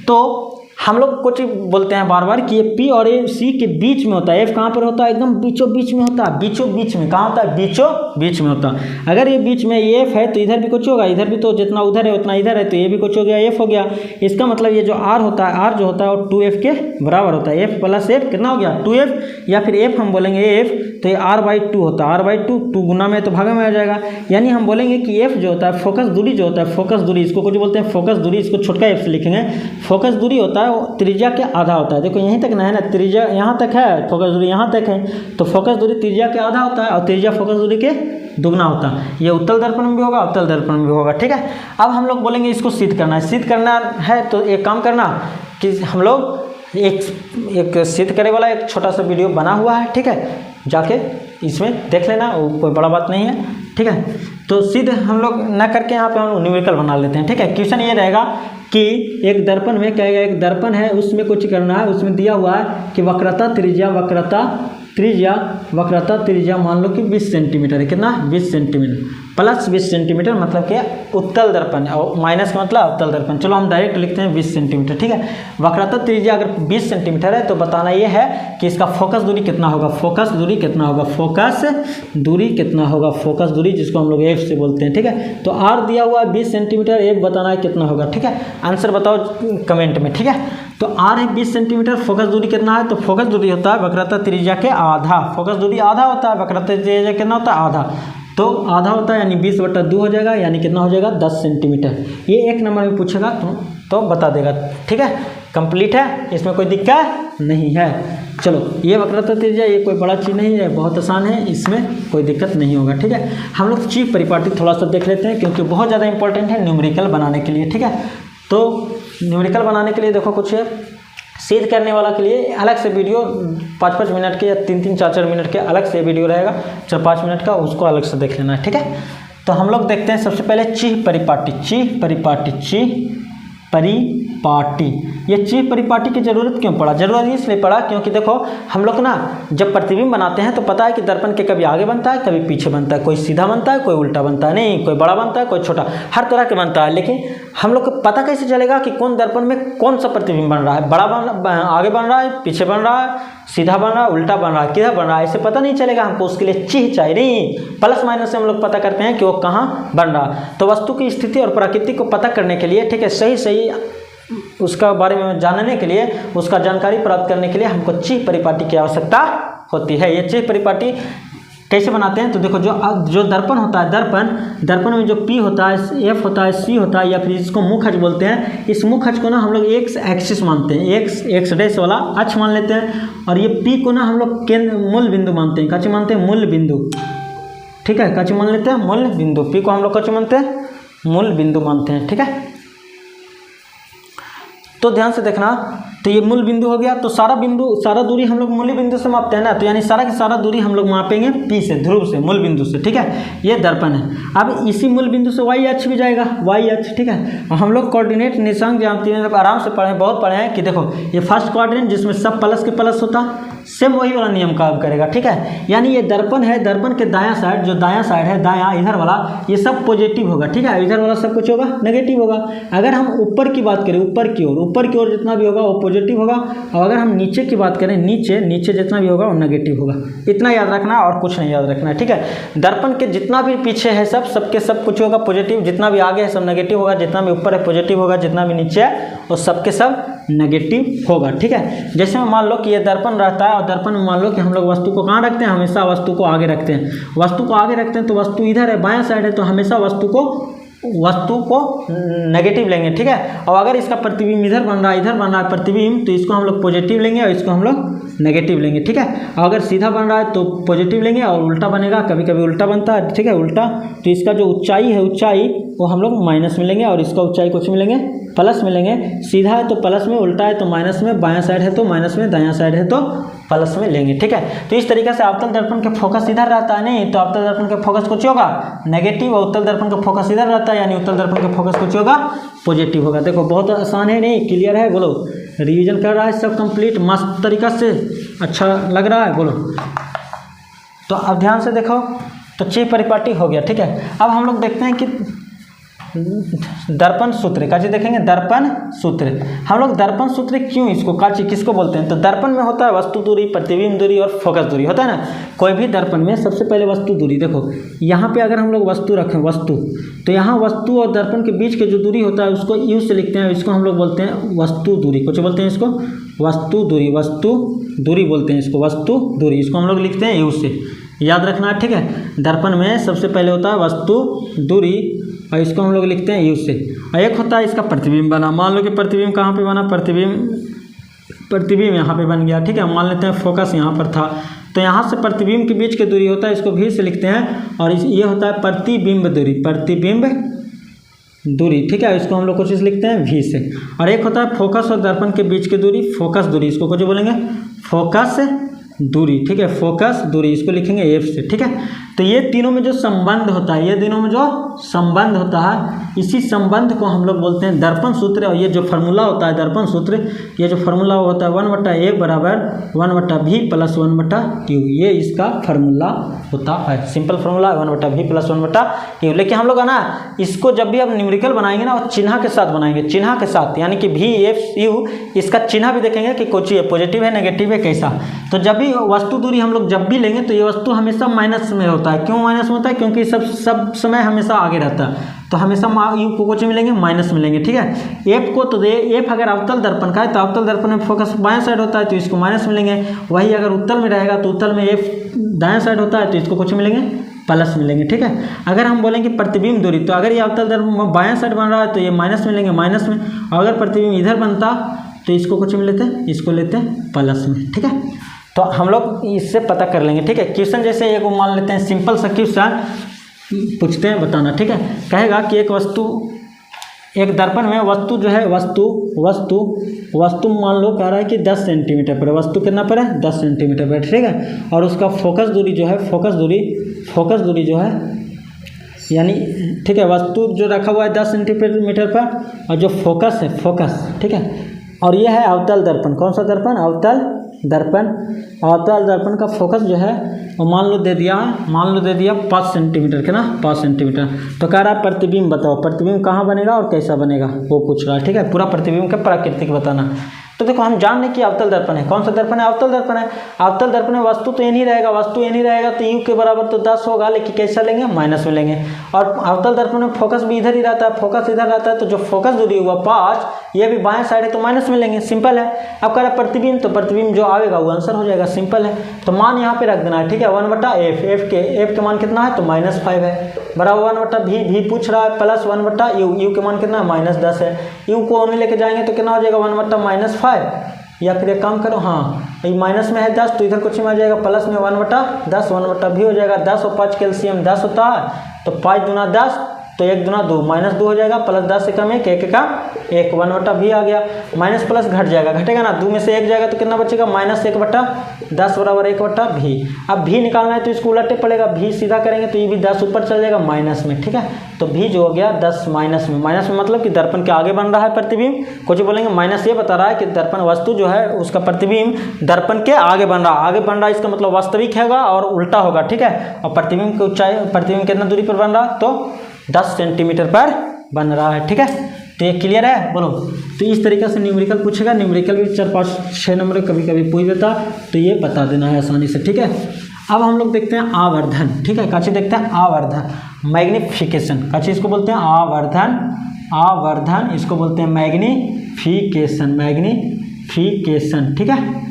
तो हम लोग कुछ बोलते हैं बार बार कि ये P और C के बीच में होता है। F कहाँ पर होता है, एकदम बीचों बीच में होता है, बीचों बीच में। कहाँ होता है, बीचों बीच में होता है। अगर ये बीच में ये F है तो इधर भी कुछ होगा, इधर भी, तो जितना उधर है उतना इधर है, तो ये भी कुछ हो गया, F हो गया। इसका मतलब ये जो R होता है, R जो होता है वो 2F के बराबर होता है। F + F कितना हो गया, 2F, या फिर F हम बोलेंगे F, तो ये R/2 होता है। R/2, 2 गुना में तो भागा में आ जाएगा। यानी हम बोलेंगे कि F जो होता है, फोकस दूरी जो होता है, फोकस दूरी, इसको कुछ बोलते हैं फोकस दूरी, इसको छोटका F से लिखेंगे। फोकस दूरी होता है वो त्रिज्या के आधा होता है। देखो यहीं तक ना है ना, त्रिज्या यहाँ तक है, फोकस दूरी यहाँ तक है, तो फोकस दूरी त्रिज्या के आधा होता है, और त्रिज्या फोकस दूरी के दुगना होता है। ये उत्तल दर्पण में भी होगा, अवतल दर्पण में भी होगा, ठीक है। अब हम लोग बोलेंगे इसको सिद्ध करना है। सिद्ध करना है तो एक काम करना कि हम लोग एक सिद्ध करे वाला एक छोटा सा वीडियो बना हुआ है, ठीक है, जाके इसमें देख लेना, वो कोई बड़ा बात नहीं है, ठीक है। तो सिद्ध हम लोग ना करके यहाँ पे हम न्यूमेरिकल बना लेते हैं, ठीक है। क्वेश्चन ये रहेगा कि एक दर्पण में कहेगा, एक दर्पण है उसमें कुछ करना है, उसमें दिया हुआ है कि वक्रता त्रिज्या, वक्रता त्रिज्या, वक्रता त्रिज्या मान लो कि 20 सेंटीमीटर है। कितना, 20 सेंटीमीटर प्लस 20 सेंटीमीटर, मतलब कि उत्तल दर्पण, और माइनस का मतलब अवतल दर्पण। चलो हम डायरेक्ट लिखते हैं 20 सेंटीमीटर, ठीक है। वक्रता त्रिज्या अगर 20 सेंटीमीटर है तो बताना ये है कि इसका फोकस दूरी कितना होगा, फोकस दूरी कितना होगा, फोकस दूरी कितना होगा, फोकस दूरी जिसको हम लोग F से बोलते हैं, ठीक है। तो R दिया हुआ है 20 सेंटीमीटर, F बताना है कितना होगा, ठीक है। आंसर बताओ कमेंट में, ठीक है। तो आर है 20 सेंटीमीटर, फोकस दूरी कितना है, तो फोकस दूरी होता है वक्रता त्रिज्या के आधा, फोकस दूरी आधा होता है, वक्रता त्रिज्या कितना होता है आधा, तो आधा होता है यानी 20/2 हो जाएगा, यानी कितना हो जाएगा 10 सेंटीमीटर। ये 1 नंबर में पूछेगा तो बता देगा। ठीक है, कंप्लीट है, इसमें कोई दिक्कत नहीं है। चलो ये वक्रता त्रिज्या, ये कोई बड़ा चीज़ नहीं है, बहुत आसान है, इसमें कोई दिक्कत नहीं होगा। ठीक है, हम लोग चीफ परिपाटी थोड़ा सा देख लेते हैं क्योंकि बहुत ज़्यादा इंपॉर्टेंट है न्यूमेरिकल बनाने के लिए। ठीक है, तो न्यूमेरिकल बनाने के लिए देखो कुछ सिद्ध करने वाला के लिए अलग से वीडियो 5-5 मिनट के या 3-3, 4-4 मिनट के अलग से वीडियो रहेगा, 4-5 मिनट का, उसको अलग से देख लेना है। ठीक है, तो हम लोग देखते हैं सबसे पहले चीह परिपाटी। ये चीह परिपाटी की ज़रूरत क्यों पड़ा? ज़रूरत इसलिए पड़ा क्योंकि देखो हम लोग ना जब प्रतिबिंब बनाते हैं तो पता है कि दर्पण के कभी आगे बनता है, कभी पीछे बनता है, कोई सीधा बनता है, कोई उल्टा बनता है, नहीं कोई बड़ा बनता है, कोई छोटा, हर तरह के बनता है। लेकिन हम लोग को पता कैसे चलेगा कि कौन दर्पण में कौन सा प्रतिबिंब बन रहा है, आगे बन रहा है, पीछे बन रहा है, सीधा बन रहा है, उल्टा बन रहा है, किधर बन रहा है, ऐसे पता नहीं चलेगा। हमको उसके लिए चीह चाहिए, नहीं प्लस माइनस से हम लोग पता करते हैं कि वो कहाँ बन रहा है। तो वस्तु की स्थिति और प्रकृति को पता करने के लिए, ठीक है, सही उसका बारे में जानने के लिए, उसका जानकारी प्राप्त करने के लिए हमको चीह परिपाटी की आवश्यकता होती है। ये चीह परिपाटी कैसे बनाते हैं? तो देखो जो दर्पण होता है, दर्पण में जो P होता है, F होता है, C होता है, या फिर इसको मुख अक्ष बोलते हैं। इस मुख अक्ष को ना हम लोग एक्स एक्सिस मानते हैं, एक्स डैश वाला अक्ष मान लेते हैं। और ये P को ना हम लोग केंद्र मूल बिंदु मानते हैं, कच्चे मानते हैं मूल बिंदु। ठीक है, कच्चे मान लेते हैं मूल बिंदु, P को हम लोग कच्चे मानते हैं मूल बिंदु मानते हैं। ठीक है, तो ध्यान से देखना, तो ये मूल बिंदु हो गया। तो सारा दूरी हम लोग मूल बिंदु से मापते हैं ना, तो यानी सारा की सारा दूरी हम लोग मापेंगे P से, ध्रुव से, मूल बिंदु से। ठीक है, ये दर्पण है। अब इसी मूल बिंदु से y अक्ष भी जाएगा, y अक्ष। ठीक है, हम लोग कोऑर्डिनेट निर्देशांक ज्यामिति में आराम से पढ़े, बहुत पढ़े हैं कि देखो ये फर्स्ट क्वाड्रेंट जिसमें सब प्लस के प्लस होता, सेम वही वाला नियम काम करेगा। ठीक है, यानी ये दर्पण है, दर्पण के दायां साइड, जो दायां साइड है, दायां इधर वाला, ये सब पॉजिटिव होगा। ठीक है, इधर वाला सब कुछ होगा नेगेटिव होगा। अगर हम ऊपर की बात करें, ऊपर की ओर जितना भी होगा वो पॉजिटिव होगा, और अगर हम नीचे की बात करें, नीचे जितना भी होगा वो नेगेटिव होगा। इतना याद रखना और कुछ नहीं याद रखना है। ठीक है, दर्पण के जितना भी पीछे है सबके सब कुछ होगा पॉजिटिव, जितना भी आगे है सब नेगेटिव होगा, जितना भी ऊपर है पॉजिटिव होगा, जितना भी नीचे है वो सबके सब नेगेटिव होगा। ठीक है, जैसे मान लो कि ये दर्पण रहता है, और दर्पण में मान लो कि हम लोग वस्तु को कहाँ रखते हैं, हमेशा वस्तु को आगे रखते हैं। वस्तु को आगे रखते हैं तो वस्तु इधर है, बायां साइड है, तो हमेशा वस्तु को नेगेटिव लेंगे। ठीक है, और अगर इसका प्रतिबिंब इधर बन रहा है प्रतिबिंब, तो इसको हम लोग पॉजिटिव लेंगे और इसको हम लोग नेगेटिव लेंगे। ठीक है, और अगर सीधा बन रहा है तो पॉजिटिव लेंगे, और उल्टा बनेगा, कभी कभी उल्टा बनता है। ठीक है, उल्टा, तो इसका जो ऊंचाई है, वो हम लोग माइनस में लेंगे, और इसका ऊंचाई कुछ में लेंगे, प्लस में लेंगे। सीधा है तो प्लस में, उल्टा है तो माइनस में, बायां साइड है तो माइनस में, दायां साइड है तो प्लस में लेंगे। ठीक है, तो इस तरीके से अवतल दर्पण का फोकस इधर रहता है, नहीं तो अवतल दर्पण का फोकस कुछ होगा नेगेटिव, और उत्तल दर्पण का फोकस इधर रहता है, यानी उत्तल दर्पण का फोकस कुछ होगा पॉजिटिव होगा। देखो बहुत आसान है, नहीं क्लियर है? बोलो, रिवीजन कर रहा है सब कंप्लीट मस्त तरीका से, अच्छा लग रहा है? बोलो। तो अब ध्यान से देखो, तो चीह परिपाटी हो गया। ठीक है, अब हम लोग देखते हैं कि दर्पण सूत्र का चीज देखेंगे। दर्पण सूत्र, हम लोग दर्पण सूत्र क्यों इसको किसको बोलते हैं? तो दर्पण में होता है वस्तु दूरी, प्रतिबिंब दूरी और फोकस दूरी होता है ना। कोई भी दर्पण में सबसे पहले वस्तु दूरी, देखो यहाँ पे अगर हम लोग वस्तु रखें, वस्तु, तो यहाँ वस्तु और दर्पण के बीच के जो दूरी होता है उसको यू से लिखते हैं, इसको हम लोग बोलते हैं वस्तु दूरी। कुछ बोलते हैं इसको वस्तु दूरी बोलते हैं, इसको वस्तु दूरी, इसको हम लोग लिखते हैं यू से, याद रखना। ठीक है, दर्पण में सबसे पहले होता है वस्तु दूरी, और इसको हम लोग लिखते हैं यू से। और एक होता है इसका प्रतिबिंब बना, मान लो कि प्रतिबिंब कहाँ पे बना, प्रतिबिंब यहाँ पे बन गया। ठीक है, मान लेते हैं फोकस यहाँ पर था, तो यहाँ से प्रतिबिंब के बीच की दूरी होता है, इसको भी से लिखते हैं, और ये होता है प्रतिबिंब दूरी। ठीक है, इसको हम लोग कुछ लिखते हैं भी से। और एक होता है फोकस और दर्पण के बीच की दूरी, फोकस दूरी, इसको कुछ बोलेंगे फोकस दूरी। ठीक है, फोकस दूरी, इसको लिखेंगे एफ से। ठीक है, तो ये तीनों में जो संबंध होता है, इसी संबंध को हम लोग बोलते हैं दर्पण सूत्र। और ये जो फार्मूला होता है दर्पण सूत्र, ये जो फार्मूला होता है 1/a बराबर 1/v प्लस 1/q, ये इसका फार्मूला होता है। Simple formula 1/v plus 1/q। लेकिन हम लोग है ना इसको जब भी अब न्यूमेरिकल बनाएंगे ना, वो चिन्ह के साथ बनाएंगे, चिन्ह के साथ, यानी कि v/f/u, इसका चिन्ह भी देखेंगे कि कुछ पॉजिटिव है नेगेटिव है कैसा। तो जब भी वस्तु दूरी हम लोग जब भी लेंगे तो ये वस्तु हमेशा माइनस में होता है। क्यों माइनस में होता है? क्योंकि सब समय हमेशा आगे रहता है। तो हमेशा यू को कुछ मिलेंगे माइनस मिलेंगे, ठीक है। एफ को तो एफ अगर अवतल दर्पण का है तो अवतल दर्पण में फोकस बाएं साइड होता है तो इसको माइनस मिलेंगे। वही अगर उत्तल में रहेगा तो उत्तल में एफ दाएं साइड होता है तो इसको कुछ मिलेंगे प्लस मिलेंगे, ठीक है। अगर हम बोलेंगे प्रतिबिंब दूरी, तो अगर ये अवतल दर्पण बाएं साइड बन रहा है तो ये माइनस मिलेंगे माइनस में, और अगर प्रतिबिंब इधर बनता तो इसको कुछ में लेते हैं, इसको लेते हैं प्लस में, ठीक है। तो हम लोग इससे पता कर लेंगे, ठीक है। क्वेश्चन जैसे एक मान लेते हैं, सिंपल सा क्वेश्चन पूछते हैं, बताना, ठीक है। कहेगा कि एक वस्तु, एक दर्पण में वस्तु जो है वस्तु मान लो कह रहा है कि 10 सेंटीमीटर पर, वस्तु कितना पर है 10 सेंटीमीटर पर, ठीक है। और उसका फोकस दूरी जो है यानी, ठीक है, वस्तु जो रखा हुआ है 10 सेंटीमीटर पर और जो फोकस है ठीक है। और ये है अवतल दर्पण, कौन सा दर्पण, अवतल दर्पण का फोकस जो है वो मान लो दे दिया 5 सेंटीमीटर के ना, 5 सेंटीमीटर। तो कह रहा है प्रतिबिंब बताओ, प्रतिबिंब कहाँ बनेगा और कैसा बनेगा वो पूछ रहा है, ठीक है। पूरा प्रतिबिंब का प्राकृतिक बताना। तो देखो हम जान लें कि अवतल दर्पण है, कौन सा दर्पण है, अवतल दर्पण है। अवतल दर्पण में वस्तु तो ये नहीं रहेगा, तो यू के बराबर तो 10 होगा, लेकिन कैसा लेंगे, माइनस में लेंगे। और अवतल दर्पण में फोकस भी इधर ही रहता है, फोकस इधर रहता है, तो जो फोकस दूरी हुआ 5, ये भी बाएं साइड है तो माइनस में लेंगे, सिंपल है। अब कह रहा है प्रतिबिंब, तो प्रतिबिंब जो आएगा वो आंसर हो जाएगा, सिंपल है। तो मान यहाँ पे रख देना है, ठीक है। 1/f, एफ के मान कितना है तो -5 है, बराबर 1/v पूछ रहा है, प्लस 1/u, यू के मान कितना है -10 है। यू को ओनली लेके जाएंगे तो कितना हो जाएगा 1/-5, या फिर एक काम करो, हाँ ये माइनस में है 10 तो इधर कुछ में आ जाएगा प्लस में 1/10, 1/v हो जाएगा। 10 और 5 कैल्शियम 10 होता है, तो 5 दूना 10, तो 1 दूना 2, -2 हो जाएगा, प्लस 10 से कम 1, 1 का 1, 1/v आ गया। माइनस प्लस घट जाएगा, घटेगा ना, 2 में से 1 जाएगा तो कितना बचेगा, -1/10 बराबर 1/v। अब v निकालना है तो इसको उलटे पड़ेगा, v सीधा करेंगे तो ये भी 10 ऊपर चल जाएगा माइनस में, ठीक है। तो v जो हो गया 10 माइनस में मतलब कि दर्पण के आगे बन रहा है प्रतिबिंब। कुछ बोलेंगे माइनस ये बता रहा है कि दर्पण वस्तु जो है उसका प्रतिबिंब दर्पण के आगे बन रहा है, इसका मतलब वास्तविक होगा और उल्टा होगा, ठीक है। और प्रतिबिंब की ऊंचाई, प्रतिबिंब कितना दूरी पर बन रहा है तो 10 सेंटीमीटर पर बन रहा है, ठीक है। तो ये क्लियर है, बोलो। तो इस तरीके से न्यूमेरिकल पूछेगा, न्यूमेरिकल भी 4, 5, 6 नंबर कभी कभी पूछ देता, तो ये बता देना है आसानी से, ठीक है। अब हम लोग देखते हैं आवर्धन, ठीक है। काची देखते हैं आवर्धन, मैग्निफिकेशन, काची इसको बोलते हैं आवर्धन, इसको बोलते हैं मैग्निफिकेशन, ठीक है।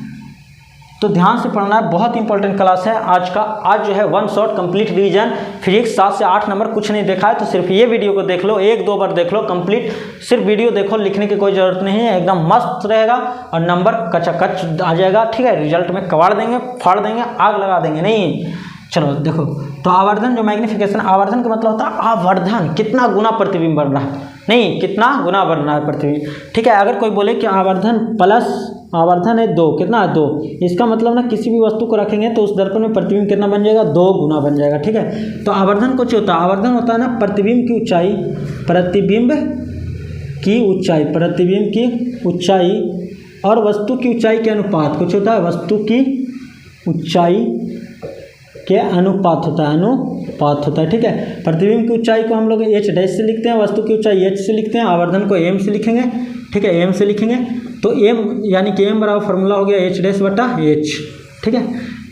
तो ध्यान से पढ़ना है, बहुत इंपॉर्टेंट क्लास है आज का। आज जो है 1 शॉट कंप्लीट रिवीजन, फिजिक्स 7 से 8 नंबर कुछ नहीं देखा है तो सिर्फ ये वीडियो को देख लो, 1-2 बार देख लो कंप्लीट, सिर्फ वीडियो देखो, लिखने की कोई ज़रूरत नहीं है, एकदम मस्त रहेगा और नंबर कचाकच आ जाएगा, ठीक है। रिजल्ट में कबाड़ देंगे, फाड़ देंगे, आग लगा देंगे, नहीं। चलो देखो, तो आवर्धन जो मैग्निफिकेशन, आवर्धन का मतलब होता है आवर्धन, कितना गुना प्रतिबिंब बन रहा है, नहीं कितना गुना बन रहा है प्रतिबिंब, ठीक है। अगर कोई बोले कि आवर्धन है 2, कितना है 2, इसका मतलब ना किसी भी वस्तु को रखेंगे तो उस दर्पण में प्रतिबिंब कितना बन जाएगा, 2 गुना बन जाएगा, ठीक है। तो आवर्धन कुछ होता है, आवर्धन होता है ना प्रतिबिंब की ऊंचाई और वस्तु की ऊंचाई के अनुपात, कुछ होता है वस्तु की ऊंचाई के अनुपात होता है, ठीक है। प्रतिबिंब की ऊंचाई को हम लोग h डैश से लिखते हैं, वस्तु की ऊंचाई h से लिखते हैं, आवर्धन को m से लिखेंगे, ठीक है, m से लिखेंगे। तो m यानी कि m बराबर फॉर्मूला हो गया h'/h, ठीक है।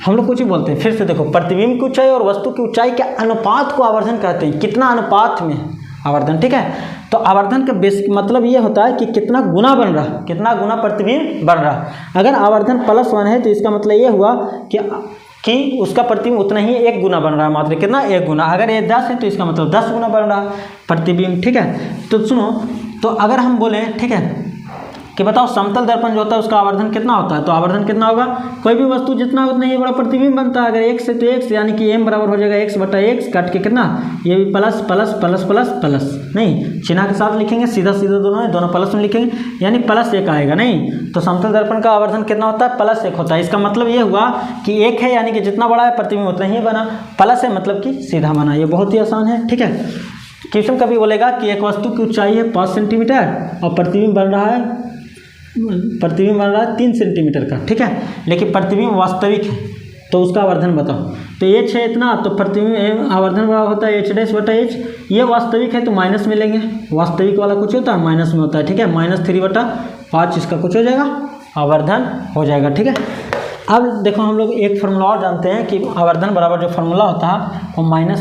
हम लोग कुछ ही बोलते हैं, फिर से देखो, प्रतिबिंब की ऊंचाई और वस्तु की ऊंचाई के अनुपात को आवर्धन कहते हैं, कितना अनुपात में आवर्धन, ठीक है। तो आवर्धन का बेसिक मतलब ये होता है कि कितना गुना बन रहा, कितना गुना प्रतिबिंब बन रहा। अगर आवर्धन +1 है तो इसका मतलब ये हुआ कि उसका प्रतिबिंब उतना ही 1 गुना बन रहा है, मात्र कितना 1 गुना। अगर ये 10 है तो इसका मतलब 10 गुना बन रहा है प्रतिबिंब, ठीक है। तो सुनो, तो अगर हम बोले, ठीक है, कि बताओ समतल दर्पण जो होता है उसका आवर्धन कितना होता है, तो आवर्धन कितना होगा, कोई भी वस्तु जितना उतना ही बड़ा प्रतिबिंब बनता है। अगर x है तो x, यानी कि m बराबर हो जाएगा x/x, काट के कितना, ये भी plus plus plus plus plus, नहीं चिन्ह के साथ लिखेंगे, सीधा दोनों प्लस में लिखेंगे, यानी +1 आएगा, नहीं। तो समतल दर्पण का आवर्धन कितना होता है, +1 होता है। इसका मतलब ये हुआ कि 1 है यानी कि जितना बड़ा है प्रतिबिंब उतना ही बना, प्लस है मतलब कि सीधा बना। ये बहुत ही आसान है, ठीक है। क्वेश्चन कभी बोलेगा कि एक वस्तु की ऊंचाई है 5 सेंटीमीटर और प्रतिबिंब बन रहा है 3 सेंटीमीटर का, ठीक है, लेकिन प्रतिबिंब वास्तविक है तो उसका आवर्धन बताओ। तो h है इतना, तो प्रतिबिंब आवर्धन होता है h'/h। ये वास्तविक है तो माइनस में लेंगे, वास्तविक वाला कुछ होता है माइनस में होता है, ठीक है। -3/5 इसका कुछ हो जाएगा, आवर्धन हो जाएगा, ठीक है। अब देखो हम लोग एक फार्मूला और जानते हैं कि आवर्धन बराबर जो फार्मूला होता है वो -v/a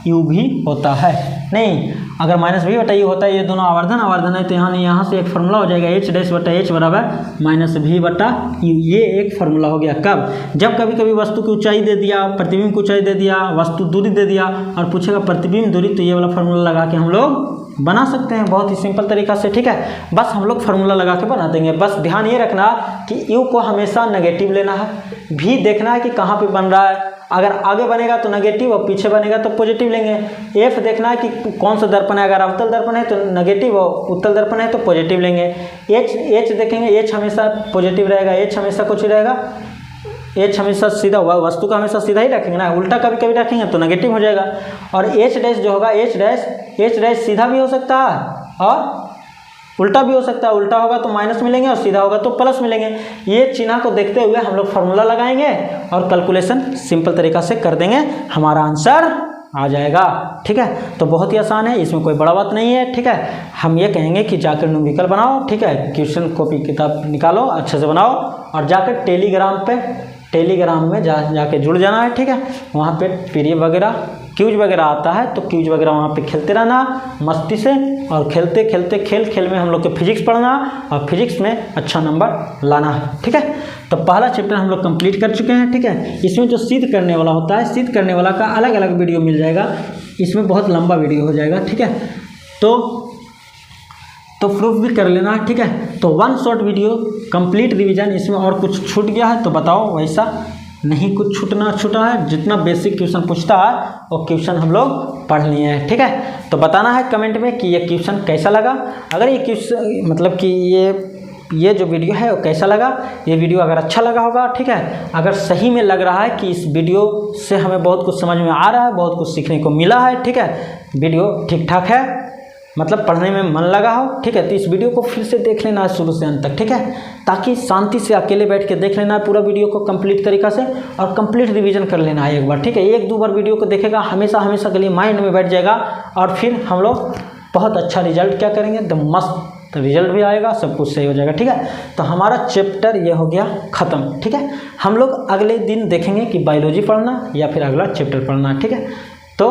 यू भी होता है। नहीं, अगर माइनस भी बटा यू होता है, ये दोनों आवर्धन है, तो यहाँ से एक फार्मूला हो जाएगा एच डैश बटा एच बराबर माइनस भी बटा यू। ये एक फार्मूला हो गया। कब? जब कभी कभी वस्तु की ऊंचाई दे दिया, प्रतिबिंब की ऊंचाई दे दिया, वस्तु दूरी दे दिया और पूछेगा प्रतिबिंब दूरी, तो ये वाला फार्मूला लगा के हम लोग बना सकते हैं बहुत ही सिंपल तरीका से। ठीक है, बस हम लोग फार्मूला लगा के बना देंगे। बस ध्यान ये रखना कि यू को हमेशा नेगेटिव लेना है, भी देखना है कि कहाँ पे बन रहा है। अगर आगे बनेगा तो नेगेटिव और पीछे बनेगा तो पॉजिटिव लेंगे। एफ देखना है कि कौन सा दर्पण है, अगर अवतल दर्पण है तो नेगेटिव और उत्तल दर्पण है तो पॉजिटिव लेंगे। एच देखेंगे, एच हमेशा पॉजिटिव रहेगा, एच हमेशा कुछ रहेगा, एच हमेशा सीधा हुआ, वस्तु का हमेशा सीधा ही रखेंगे ना, उल्टा कभी कभी रखेंगे तो नेगेटिव हो जाएगा। और एच डैश जो होगा, एच डैश सीधा भी हो सकता है और उल्टा भी हो सकता है। उल्टा होगा तो माइनस मिलेंगे और सीधा होगा तो प्लस मिलेंगे। ये चिन्ह को देखते हुए हम लोग फार्मूला लगाएंगे और कैलकुलेशन सिंपल तरीका से कर देंगे, हमारा आंसर आ जाएगा। ठीक है, तो बहुत ही आसान है, इसमें कोई बड़ा बात नहीं है। ठीक है, हम ये कहेंगे कि जाकर न्यूमेरिकल बनाओ। ठीक है, क्वेश्चन कॉपी किताब निकालो, अच्छे से बनाओ और जाकर टेलीग्राम में जाके जुड़ जाना है। ठीक है, वहाँ पे पीडीएफ वगैरह क्यूज वगैरह आता है, तो क्यूज वगैरह वहाँ पे खेलते रहना मस्ती से, और खेलते खेलते खेल में हम लोग को फिजिक्स पढ़ना और फिजिक्स में अच्छा नंबर लाना है। ठीक है, तो पहला चैप्टर हम लोग कंप्लीट कर चुके हैं। ठीक है, इसमें जो सिद्ध करने वाला होता है, सिद्ध करने वाला का अलग अलग वीडियो मिल जाएगा, इसमें बहुत लंबा वीडियो हो जाएगा। ठीक है, तो प्रूफ भी कर लेना। ठीक है, तो one short video complete revision, इसमें और कुछ छूट गया है तो बताओ, वैसा नहीं कुछ छूटा है। जितना बेसिक क्वेश्चन पूछता है वो क्वेश्चन हम लोग पढ़ लिए हैं। ठीक है, तो बताना है कमेंट में कि ये क्वेश्चन कैसा लगा। अगर ये क्वेश्चन मतलब कि ये जो वीडियो है वो कैसा लगा, ये वीडियो अगर अच्छा लगा होगा। ठीक है, अगर सही में लग रहा है कि इस वीडियो से हमें बहुत कुछ समझ में आ रहा है, बहुत कुछ सीखने को मिला है। ठीक है, वीडियो ठीक ठाक है, मतलब पढ़ने में मन लगा हो। ठीक है, तो इस वीडियो को फिर से देख लेना है शुरू से अंत तक। ठीक है, ताकि शांति से अकेले बैठ के देख लेना है पूरा वीडियो को कंप्लीट तरीका से, और कंप्लीट रिवीजन कर लेना है एक बार। ठीक है, एक दो बार वीडियो को देखेगा, हमेशा के लिए माइंड में बैठ जाएगा, और फिर हम लोग बहुत अच्छा रिजल्ट क्या करेंगे, तो मस्त रिजल्ट भी आएगा, सब कुछ सही हो जाएगा। ठीक है, तो हमारा चैप्टर ये हो गया ख़त्म। ठीक है, हम लोग अगले दिन देखेंगे कि बायोलॉजी पढ़ना या फिर अगला चैप्टर पढ़ना। ठीक है, तो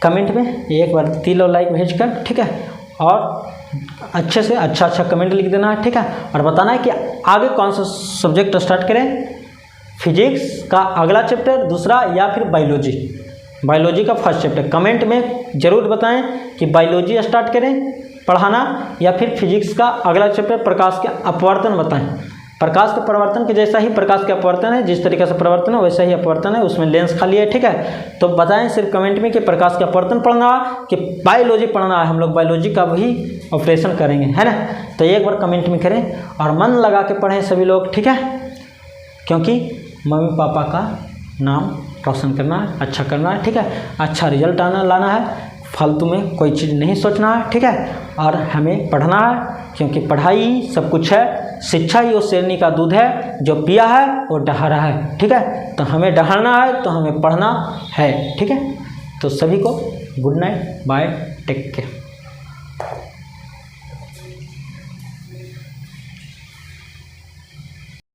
कमेंट में एक बार तिल और लाइक भेजकर, ठीक है, और अच्छे से अच्छा कमेंट लिख देना है। ठीक है, और बताना है कि आगे कौन सा सब्जेक्ट स्टार्ट करें, फिजिक्स का अगला चैप्टर, दूसरा, या फिर बायोलॉजी का फर्स्ट चैप्टर। कमेंट में ज़रूर बताएं कि बायोलॉजी स्टार्ट करें पढ़ाना या फिर फिजिक्स का अगला चैप्टर प्रकाश के अपवर्तन बताएं। प्रकाश के परिवर्तन के जैसा ही प्रकाश के अपवर्तन है, जिस तरीके से परिवर्तन है वैसा ही अपवर्तन है, उसमें लेंस खाली है। ठीक है, तो बताएं सिर्फ कमेंट में कि प्रकाश के अपवर्तन पढ़ना कि बायोलॉजी पढ़ना है। हम लोग बायोलॉजी का भी ऑपरेशन करेंगे, है ना। तो एक बार कमेंट में करें और मन लगा के पढ़ें सभी लोग। ठीक है, क्योंकि मम्मी पापा का नाम रोशन करना है, अच्छा करना है। ठीक है, अच्छा रिजल्ट लाना है, फालतू में कोई चीज़ नहीं सोचना है। ठीक है, और हमें पढ़ना है, क्योंकि पढ़ाई ही सब कुछ है। शिक्षा ही उस शेरनी का दूध है, जो पिया है वो डहारा है। ठीक है, तो हमें डहाना है तो हमें पढ़ना है। ठीक है, तो सभी को good night, bye, take care.